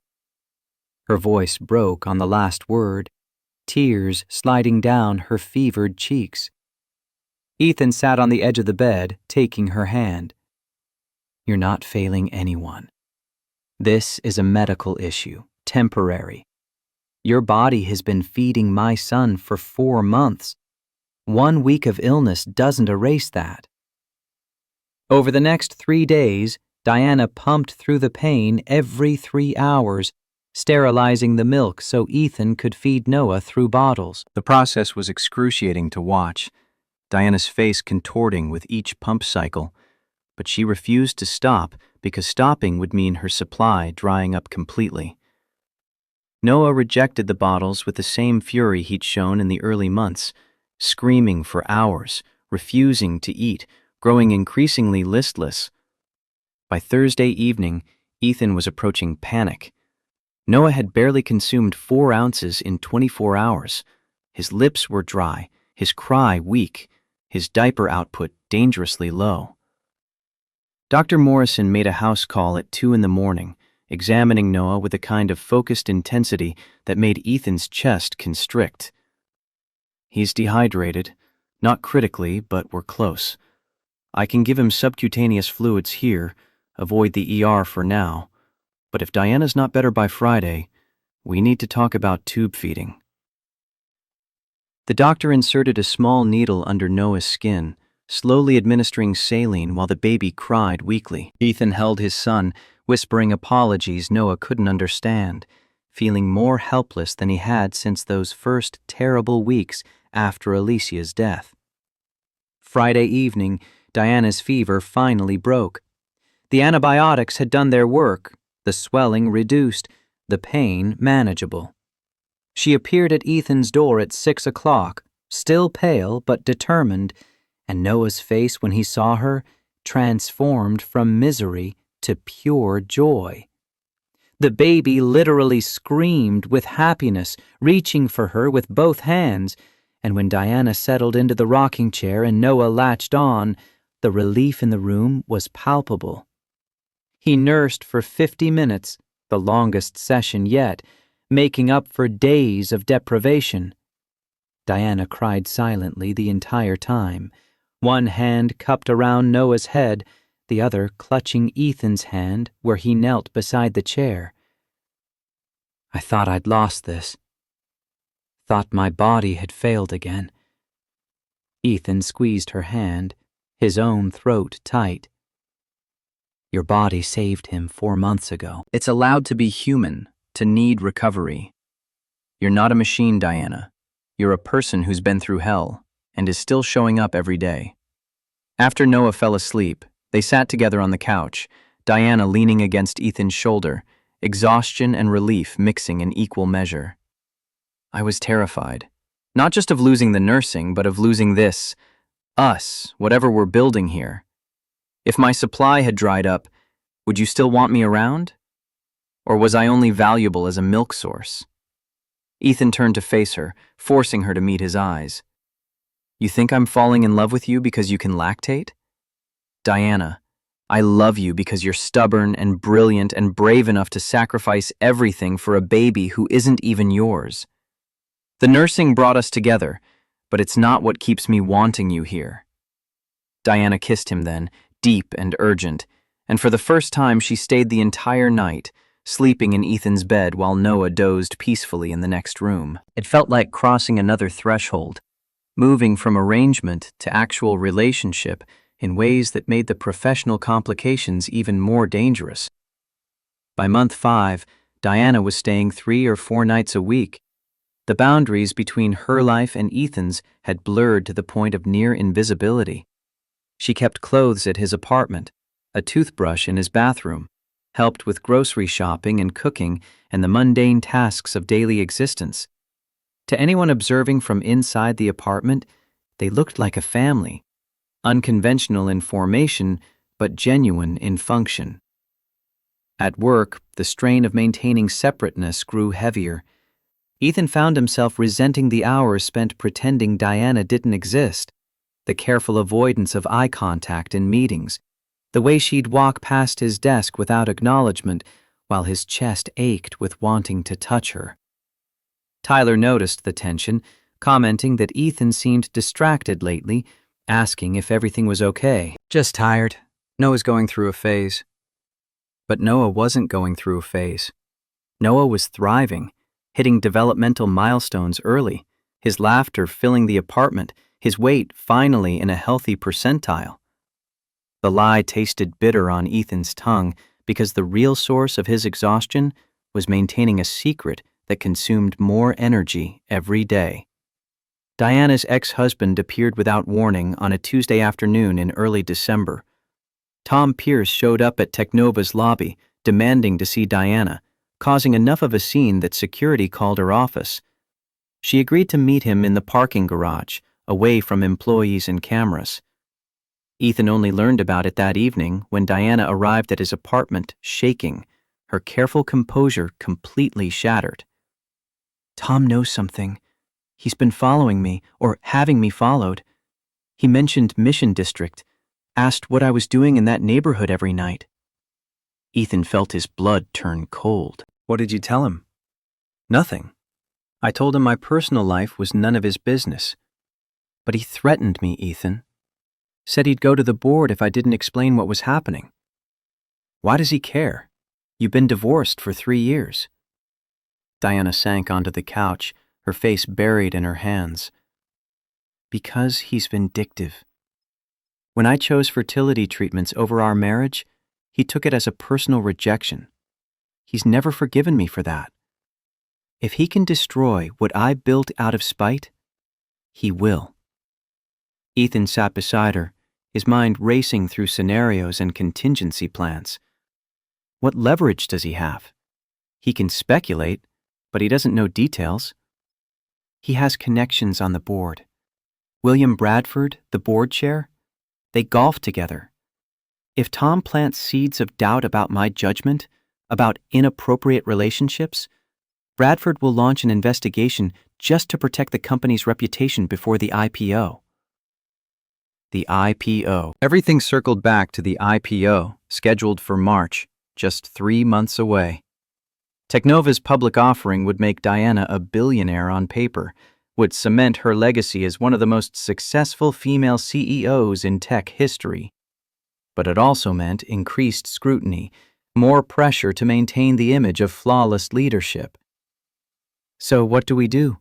Her voice broke on the last word, tears sliding down her fevered cheeks. Ethan sat on the edge of the bed, taking her hand. "You're not failing anyone. This is a medical issue, temporary. Your body has been feeding my son for 4 months. 1 week of illness doesn't erase that." Over the next 3 days, Diana pumped through the pain every 3 hours, sterilizing the milk so Ethan could feed Noah through bottles. The process was excruciating to watch, Diana's face contorting with each pump cycle, but she refused to stop because stopping would mean her supply drying up completely. Noah rejected the bottles with the same fury he'd shown in the early months, screaming for hours, refusing to eat, growing increasingly listless. By Thursday evening, Ethan was approaching panic. Noah had barely consumed 4 ounces in 24 hours. His lips were dry, his cry weak, his diaper output dangerously low. Dr. Morrison made a house call at 2 in the morning, examining Noah with a kind of focused intensity that made Ethan's chest constrict. He's dehydrated. Not critically, but we're close. I can give him subcutaneous fluids here, avoid the ER for now. But if Diana's not better by Friday, we need to talk about tube feeding. The doctor inserted a small needle under Noah's skin, slowly administering saline while the baby cried weakly. Ethan held his son, whispering apologies Noah couldn't understand, feeling more helpless than he had since those first terrible weeks after Alicia's death. Friday evening, Diana's fever finally broke. The antibiotics had done their work, the swelling reduced, the pain manageable. She appeared at Ethan's door at 6 o'clock, still pale but determined, and Noah's face when he saw her transformed from misery to pure joy. The baby literally screamed with happiness, reaching for her with both hands, and when Diana settled into the rocking chair and Noah latched on, the relief in the room was palpable. He nursed for 50 minutes, the longest session yet, making up for days of deprivation. Diana cried silently the entire time, one hand cupped around Noah's head, the other clutching Ethan's hand where he knelt beside the chair. I thought I'd lost this. Thought my body had failed again. Ethan squeezed her hand, his own throat tight. Your body saved him 4 months ago. It's allowed to be human, to need recovery. You're not a machine, Diana. You're a person who's been through hell and is still showing up every day. After Noah fell asleep, they sat together on the couch, Diana leaning against Ethan's shoulder, exhaustion and relief mixing in equal measure. I was terrified, not just of losing the nursing, but of losing this, us, whatever we're building here. If my supply had dried up, would you still want me around? Or was I only valuable as a milk source? Ethan turned to face her, forcing her to meet his eyes. You think I'm falling in love with you because you can lactate? Diana, I love you because you're stubborn and brilliant and brave enough to sacrifice everything for a baby who isn't even yours. The nursing brought us together, but it's not what keeps me wanting you here. Diana kissed him then, deep and urgent, and for the first time she stayed the entire night, sleeping in Ethan's bed while Noah dozed peacefully in the next room. It felt like crossing another threshold, moving from arrangement to actual relationship in ways that made the professional complications even more dangerous. By month 5, Diana was staying 3 or 4 nights a week. The boundaries between her life and Ethan's had blurred to the point of near invisibility. She kept clothes at his apartment, a toothbrush in his bathroom, helped with grocery shopping and cooking and the mundane tasks of daily existence. To anyone observing from inside the apartment, they looked like a family, unconventional in formation, but genuine in function. At work, the strain of maintaining separateness grew heavier. Ethan found himself resenting the hours spent pretending Diana didn't exist, the careful avoidance of eye contact in meetings, the way she'd walk past his desk without acknowledgement while his chest ached with wanting to touch her. Tyler noticed the tension, commenting that Ethan seemed distracted lately, asking if everything was okay. Just tired. Noah's going through a phase. But Noah wasn't going through a phase. Noah was thriving, hitting developmental milestones early, his laughter filling the apartment, his weight finally in a healthy percentile. The lie tasted bitter on Ethan's tongue because the real source of his exhaustion was maintaining a secret that consumed more energy every day. Diana's ex-husband appeared without warning on a Tuesday afternoon in early December. Tom Pierce showed up at Technova's lobby, demanding to see Diana, causing enough of a scene that security called her office. She agreed to meet him in the parking garage, away from employees and cameras. Ethan only learned about it that evening when Diana arrived at his apartment, shaking, her careful composure completely shattered. Tom knows something. He's been following me, or having me followed. He mentioned Mission District, asked what I was doing in that neighborhood every night. Ethan felt his blood turn cold. What did you tell him? Nothing. I told him my personal life was none of his business, But he threatened me, Ethan. Said he'd go to the board if I didn't explain what was happening. Why does he care? You've been divorced for 3 years. Diana sank onto the couch, her face buried in her hands. Because he's vindictive. When I chose fertility treatments over our marriage, he took it as a personal rejection. He's never forgiven me for that. If he can destroy what I built out of spite, he will. Ethan sat beside her, his mind racing through scenarios and contingency plans. What leverage does he have? He can speculate, but he doesn't know details. He has connections on the board. William Bradford, the board chair, they golf together. If Tom plants seeds of doubt about my judgment, about inappropriate relationships, Bradford will launch an investigation just to protect the company's reputation before the IPO. The IPO. Everything circled back to the IPO, scheduled for March, just 3 months away. Technova's public offering would make Diana a billionaire on paper, would cement her legacy as one of the most successful female CEOs in tech history. But it also meant increased scrutiny, more pressure to maintain the image of flawless leadership. So what do we do?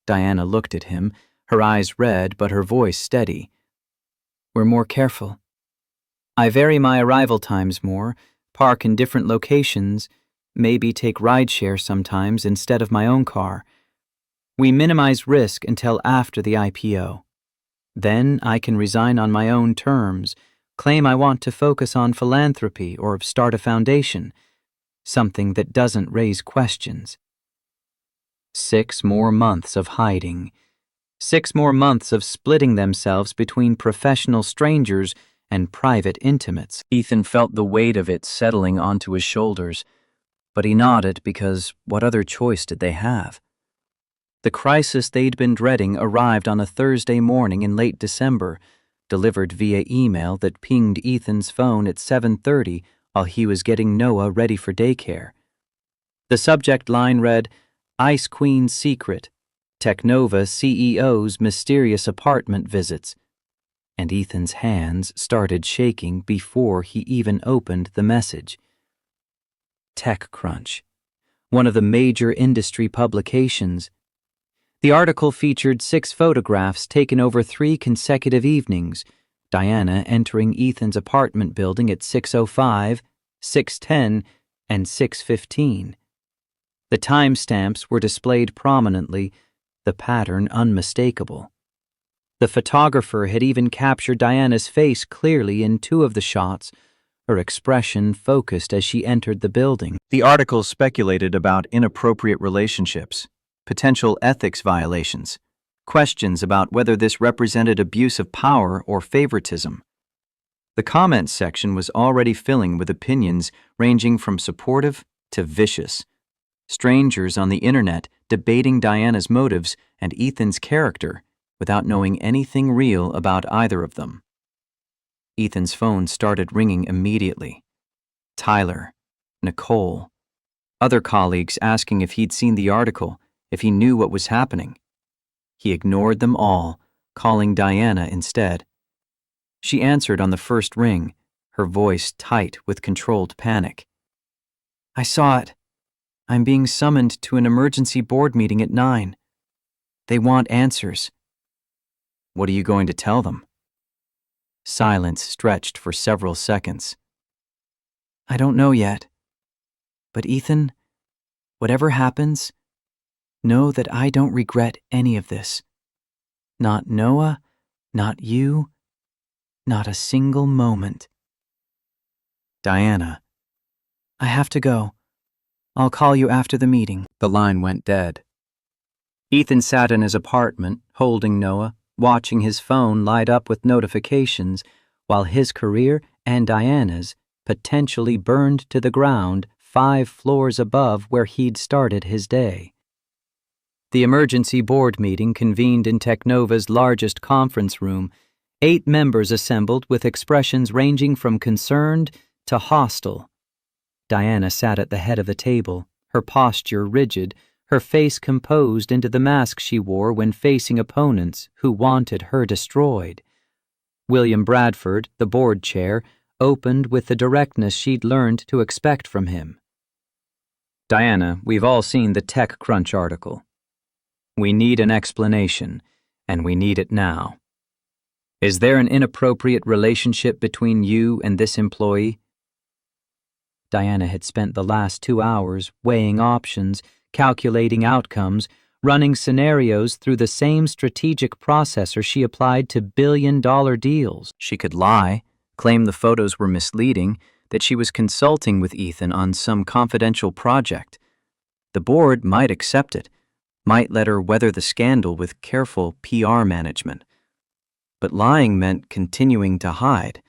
Diana looked at him, her eyes red but her voice steady. We're more careful. I vary my arrival times more, park in different locations, maybe take rideshare sometimes instead of my own car. We minimize risk until after the IPO. Then I can resign on my own terms, claim I want to focus on philanthropy or start a foundation, something that doesn't raise questions. 6 more months of hiding. 6 more months of splitting themselves between professional strangers and private intimates. Ethan felt the weight of it settling onto his shoulders, but he nodded because what other choice did they have? The crisis they'd been dreading arrived on a Thursday morning in late December, delivered via email that pinged Ethan's phone at 7:30 while he was getting Noah ready for daycare. The subject line read, Ice Queen's Secret, Technova CEO's mysterious apartment visits, and Ethan's hands started shaking before he even opened the message. TechCrunch, one of the major industry publications. The article featured 6 photographs taken over 3 consecutive evenings, Diana entering Ethan's apartment building at 6:05, 6:10, and 6:15. The timestamps were displayed prominently, the pattern unmistakable. The photographer had even captured Diana's face clearly in 2 of the shots, her expression focused as she entered the building. The article speculated about inappropriate relationships, potential ethics violations, questions about whether this represented abuse of power or favoritism. The comments section was already filling with opinions ranging from supportive to vicious. Strangers on the internet debating Diana's motives and Ethan's character without knowing anything real about either of them. Ethan's phone started ringing immediately. Tyler, Nicole, other colleagues asking if he'd seen the article, if he knew what was happening. He ignored them all, calling Diana instead. She answered on the first ring, her voice tight with controlled panic. I saw it. I'm being summoned to an emergency board meeting at 9. They want answers. What are you going to tell them? Silence stretched for several seconds. I don't know yet. But Ethan, whatever happens, know that I don't regret any of this. Not Noah, not you, not a single moment. Diana, I have to go. I'll call you after the meeting. The line went dead. Ethan sat in his apartment, holding Noah, watching his phone light up with notifications, while his career and Diana's potentially burned to the ground 5 floors above where he'd started his day. The emergency board meeting convened in Technova's largest conference room. 8 members assembled with expressions ranging from concerned to hostile. Diana sat at the head of the table, her posture rigid, her face composed into the mask she wore when facing opponents who wanted her destroyed. William Bradford, the board chair, opened with the directness she'd learned to expect from him. "Diana, we've all seen the TechCrunch article. We need an explanation, and we need it now. Is there an inappropriate relationship between you and this employee?" Diana had spent the last 2 hours weighing options, calculating outcomes, running scenarios through the same strategic processor she applied to billion-dollar deals. She could lie, claim the photos were misleading, that she was consulting with Ethan on some confidential project. The board might accept it, might let her weather the scandal with careful PR management. But lying meant continuing to hide,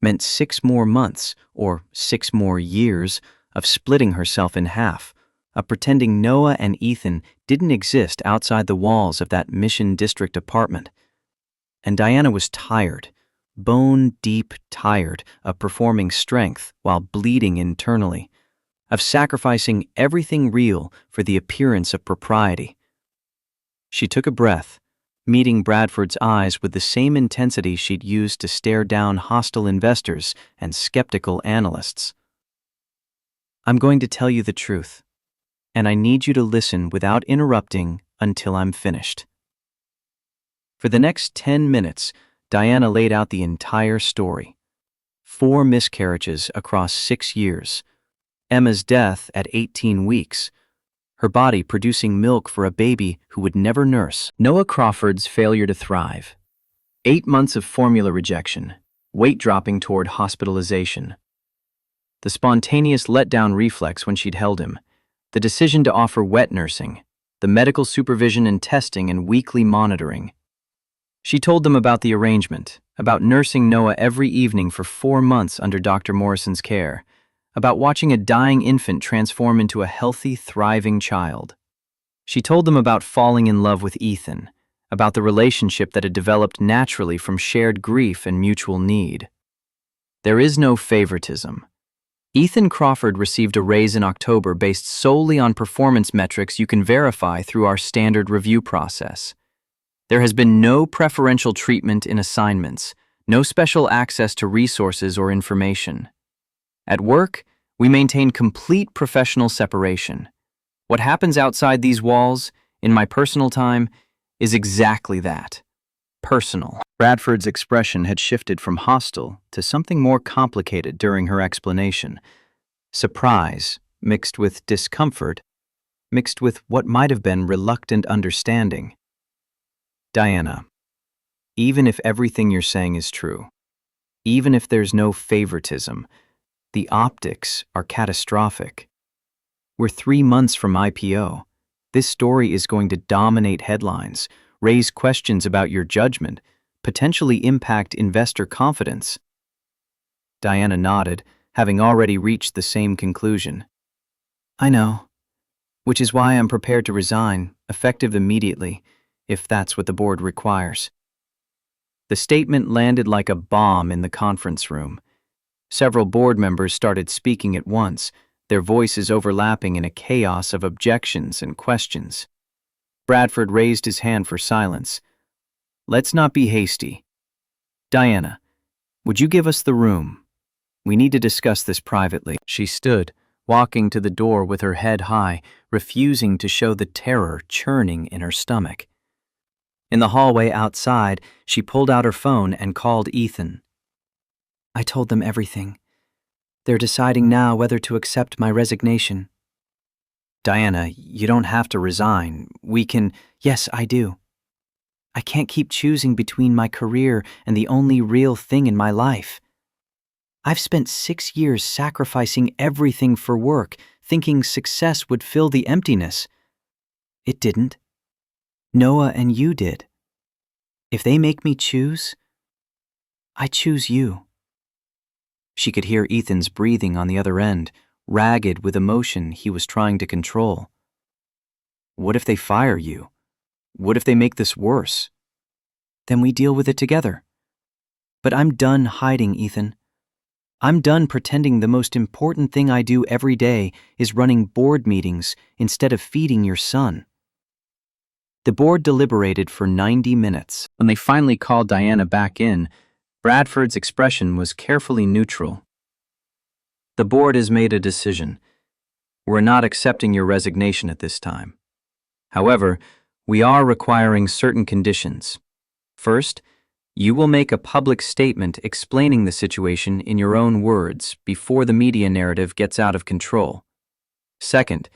meant 6 more months, or 6 more years, of splitting herself in half, of pretending Noah and Ethan didn't exist outside the walls of that Mission District apartment. And Diana was tired, bone-deep tired of performing strength while bleeding internally, of sacrificing everything real for the appearance of propriety. She took a breath, meeting Bradford's eyes with the same intensity she'd used to stare down hostile investors and skeptical analysts. "I'm going to tell you the truth, and I need you to listen without interrupting until I'm finished." For the next 10 minutes, Diana laid out the entire story. 4 miscarriages across 6 years, Emma's death at 18 weeks, her body producing milk for a baby who would never nurse, Noah Crawford's failure to thrive, 8 months of formula rejection, weight dropping toward hospitalization, the spontaneous letdown reflex when she'd held him, the decision to offer wet nursing, the medical supervision and testing and weekly monitoring. She told them about the arrangement, about nursing Noah every evening for 4 months under Dr. Morrison's care, about watching a dying infant transform into a healthy, thriving child. She told them about falling in love with Ethan, about the relationship that had developed naturally from shared grief and mutual need. There is no favoritism. Ethan Crawford received a raise in October based solely on performance metrics you can verify through our standard review process. There has been no preferential treatment in assignments, no special access to resources or information. At work, we maintain complete professional separation. What happens outside these walls, in my personal time, is exactly that. Personal. Bradford's expression had shifted from hostile to something more complicated during her explanation. Surprise, mixed with discomfort, mixed with what might have been reluctant understanding. "Diana, even if everything you're saying is true, even if there's no favoritism, the optics are catastrophic. We're 3 months from IPO. This story is going to dominate headlines, raise questions about your judgment, potentially impact investor confidence." Diana nodded, having already reached the same conclusion. "I know, which is why I'm prepared to resign, effective immediately, if that's what the board requires." The statement landed like a bomb in the conference room. Several board members started speaking at once, their voices overlapping in a chaos of objections and questions. Bradford raised his hand for silence. "Let's not be hasty. Diana, would you give us the room? We need to discuss this privately." She stood, walking to the door with her head high, refusing to show the terror churning in her stomach. In the hallway outside, she pulled out her phone and called Ethan. "I told them everything. They're deciding now whether to accept my resignation." "Diana, you don't have to resign. We can—" "Yes, I do. I can't keep choosing between my career and the only real thing in my life. I've spent 6 years sacrificing everything for work, thinking success would fill the emptiness. It didn't. Noah and you did. If they make me choose, I choose you." She could hear Ethan's breathing on the other end, ragged with emotion he was trying to control. "What if they fire you? What if they make this worse?" "Then we deal with it together. But I'm done hiding, Ethan. I'm done pretending the most important thing I do every day is running board meetings instead of feeding your son." The board deliberated for 90 minutes. When they finally called Diana back in, Bradford's expression was carefully neutral. "The board has made a decision. We're not accepting your resignation at this time. However, we are requiring certain conditions. First, you will make a public statement explaining the situation in your own words before the media narrative gets out of control. Second,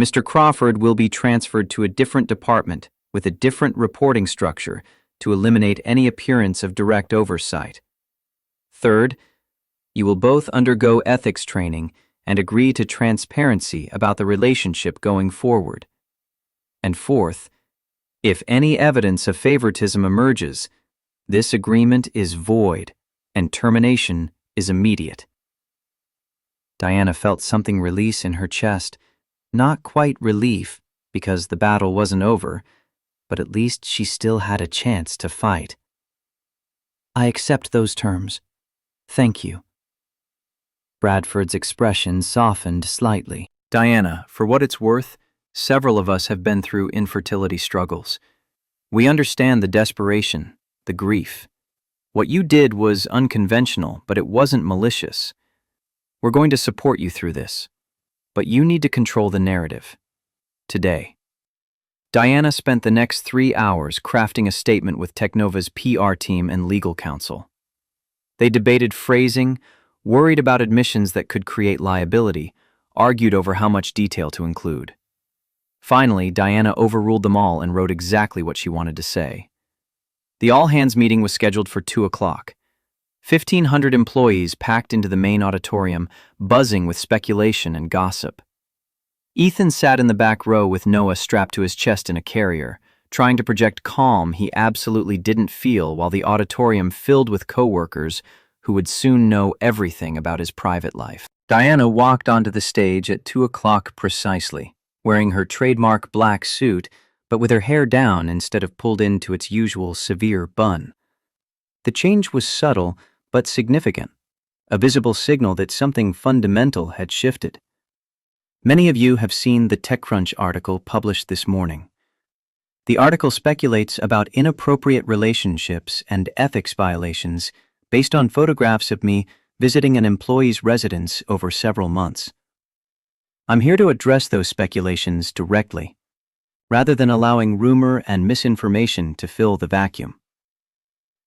Mr. Crawford will be transferred to a different department with a different reporting structure to eliminate any appearance of direct oversight. Third, you will both undergo ethics training and agree to transparency about the relationship going forward. And fourth, if any evidence of favoritism emerges, this agreement is void and termination is immediate." Diana felt something release in her chest. Not quite relief, because the battle wasn't over, but at least she still had a chance to fight. "I accept those terms. Thank you." Bradford's expression softened slightly. "Diana, for what it's worth, several of us have been through infertility struggles. We understand the desperation, the grief. What you did was unconventional, but it wasn't malicious. We're going to support you through this, but you need to control the narrative. Today." Diana spent the next 3 hours crafting a statement with Technova's PR team and legal counsel. They debated phrasing, worried about admissions that could create liability, argued over how much detail to include. Finally, Diana overruled them all and wrote exactly what she wanted to say. The all-hands meeting was scheduled for 2 o'clock. 1,500 employees packed into the main auditorium, buzzing with speculation and gossip. Ethan sat in the back row with Noah strapped to his chest in a carrier, trying to project calm he absolutely didn't feel while the auditorium filled with coworkers who would soon know everything about his private life. Diana walked onto the stage at 2 o'clock precisely, wearing her trademark black suit, but with her hair down instead of pulled into its usual severe bun. The change was subtle but significant, a visible signal that something fundamental had shifted. Many of you have seen the TechCrunch article published this morning. The article speculates about inappropriate relationships and ethics violations based on photographs of me visiting an employee's residence over several months. I'm here to address those speculations directly, rather than allowing rumor and misinformation to fill the vacuum.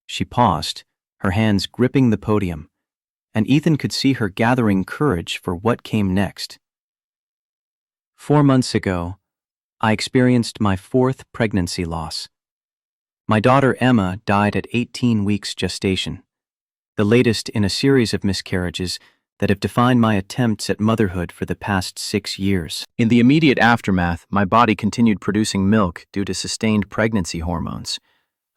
She paused, her hands gripping the podium, and Ethan could see her gathering courage for what came next. 4 months ago, I experienced my 4th pregnancy loss. My daughter Emma died at 18 weeks gestation, the latest in a series of miscarriages that have defined my attempts at motherhood for the past 6 years. In the immediate aftermath, my body continued producing milk due to sustained pregnancy hormones,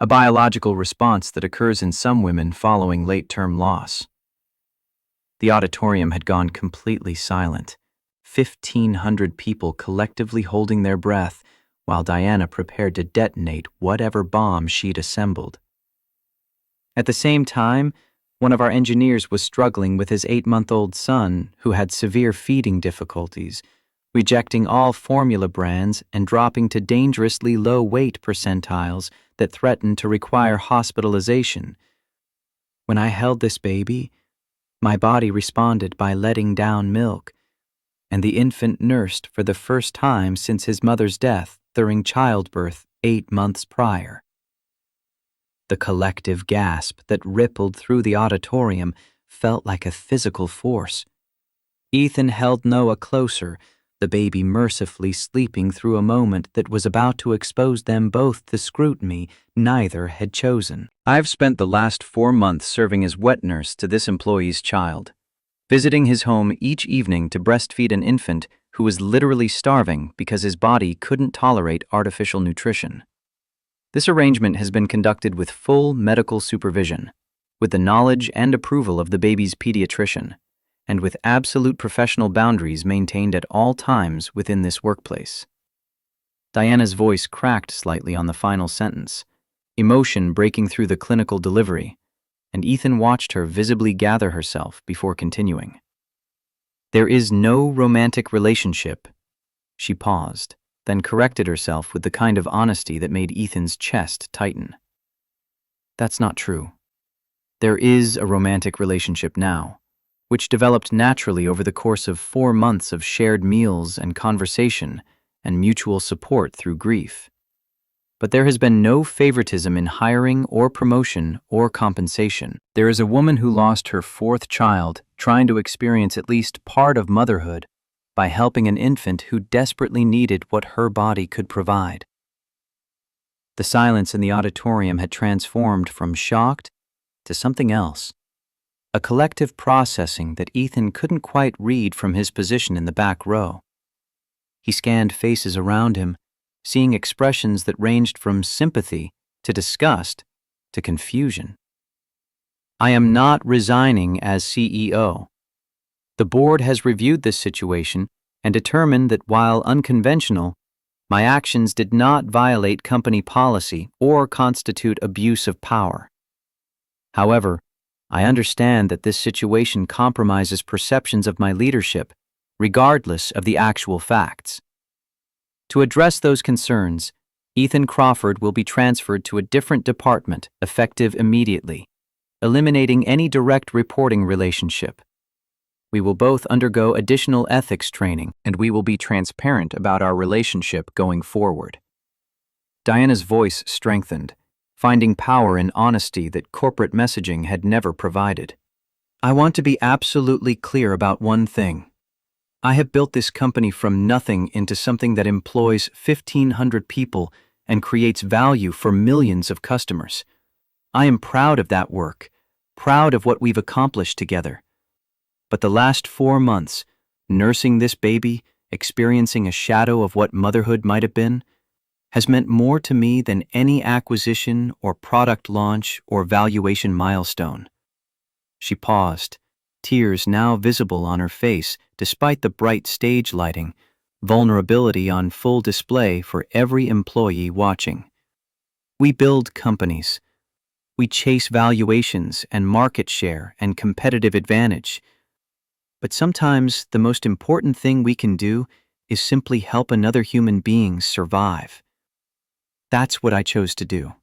a biological response that occurs in some women following late-term loss. The auditorium had gone completely silent, 1,500 people collectively holding their breath while Diana prepared to detonate whatever bomb she'd assembled. At the same time, one of our engineers was struggling with his 8-month-old son who had severe feeding difficulties, rejecting all formula brands and dropping to dangerously low weight percentiles that threatened to require hospitalization. When I held this baby, my body responded by letting down milk, and the infant nursed for the first time since his mother's death during childbirth 8 months prior. The collective gasp that rippled through the auditorium felt like a physical force. Ethan held Noah closer, the baby mercifully sleeping through a moment that was about to expose them both to scrutiny neither had chosen. I've spent the last 4 months serving as wet nurse to this employee's child, visiting his home each evening to breastfeed an infant who was literally starving because his body couldn't tolerate artificial nutrition. This arrangement has been conducted with full medical supervision, with the knowledge and approval of the baby's pediatrician, and with absolute professional boundaries maintained at all times within this workplace. Diana's voice cracked slightly on the final sentence, emotion breaking through the clinical delivery. and Ethan watched her visibly gather herself before continuing. There is no romantic relationship. She paused, then corrected herself with the kind of honesty that made Ethan's chest tighten. That's not true. There is a romantic relationship now, which developed naturally over the course of 4 months of shared meals and conversation and mutual support through grief. But there has been no favoritism in hiring or promotion or compensation. There is a woman who lost her 4th child trying to experience at least part of motherhood by helping an infant who desperately needed what her body could provide. The silence in the auditorium had transformed from shocked to something else, a collective processing that Ethan couldn't quite read from his position in the back row. He scanned faces around him, seeing expressions that ranged from sympathy to disgust to confusion. I am not resigning as CEO. The board has reviewed this situation and determined that while unconventional, my actions did not violate company policy or constitute abuse of power. However, I understand that this situation compromises perceptions of my leadership, regardless of the actual facts. To address those concerns, Ethan Crawford will be transferred to a different department effective immediately, eliminating any direct reporting relationship. We will both undergo additional ethics training, and we will be transparent about our relationship going forward. Diana's voice strengthened, finding power in honesty that corporate messaging had never provided. I want to be absolutely clear about one thing. I have built this company from nothing into something that employs 1,500 people and creates value for millions of customers. I am proud of that work, proud of what we've accomplished together. But the last 4 months, nursing this baby, experiencing a shadow of what motherhood might have been, has meant more to me than any acquisition or product launch or valuation milestone. She paused, tears now visible on her face despite the bright stage lighting, vulnerability on full display for every employee watching. We build companies. We chase valuations and market share and competitive advantage. But sometimes the most important thing we can do is simply help another human being survive. That's what I chose to do.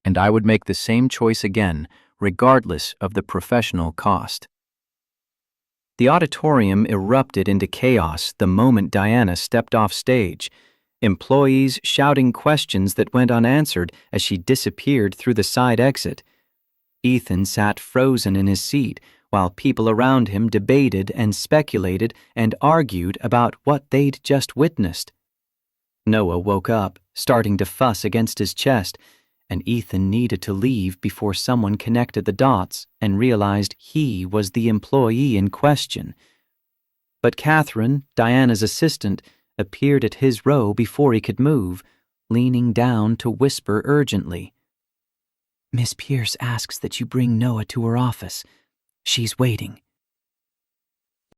And I would make the same choice again, regardless of the professional cost. The auditorium erupted into chaos the moment Diana stepped off stage, employees shouting questions that went unanswered as she disappeared through the side exit. Ethan sat frozen in his seat while people around him debated and speculated and argued about what they'd just witnessed. Noah woke up, starting to fuss against his chest, and Ethan needed to leave before someone connected the dots and realized he was the employee in question. But Catherine, Diana's assistant, appeared at his row before he could move, leaning down to whisper urgently. "Miss Pierce asks that you bring Noah to her office. She's waiting."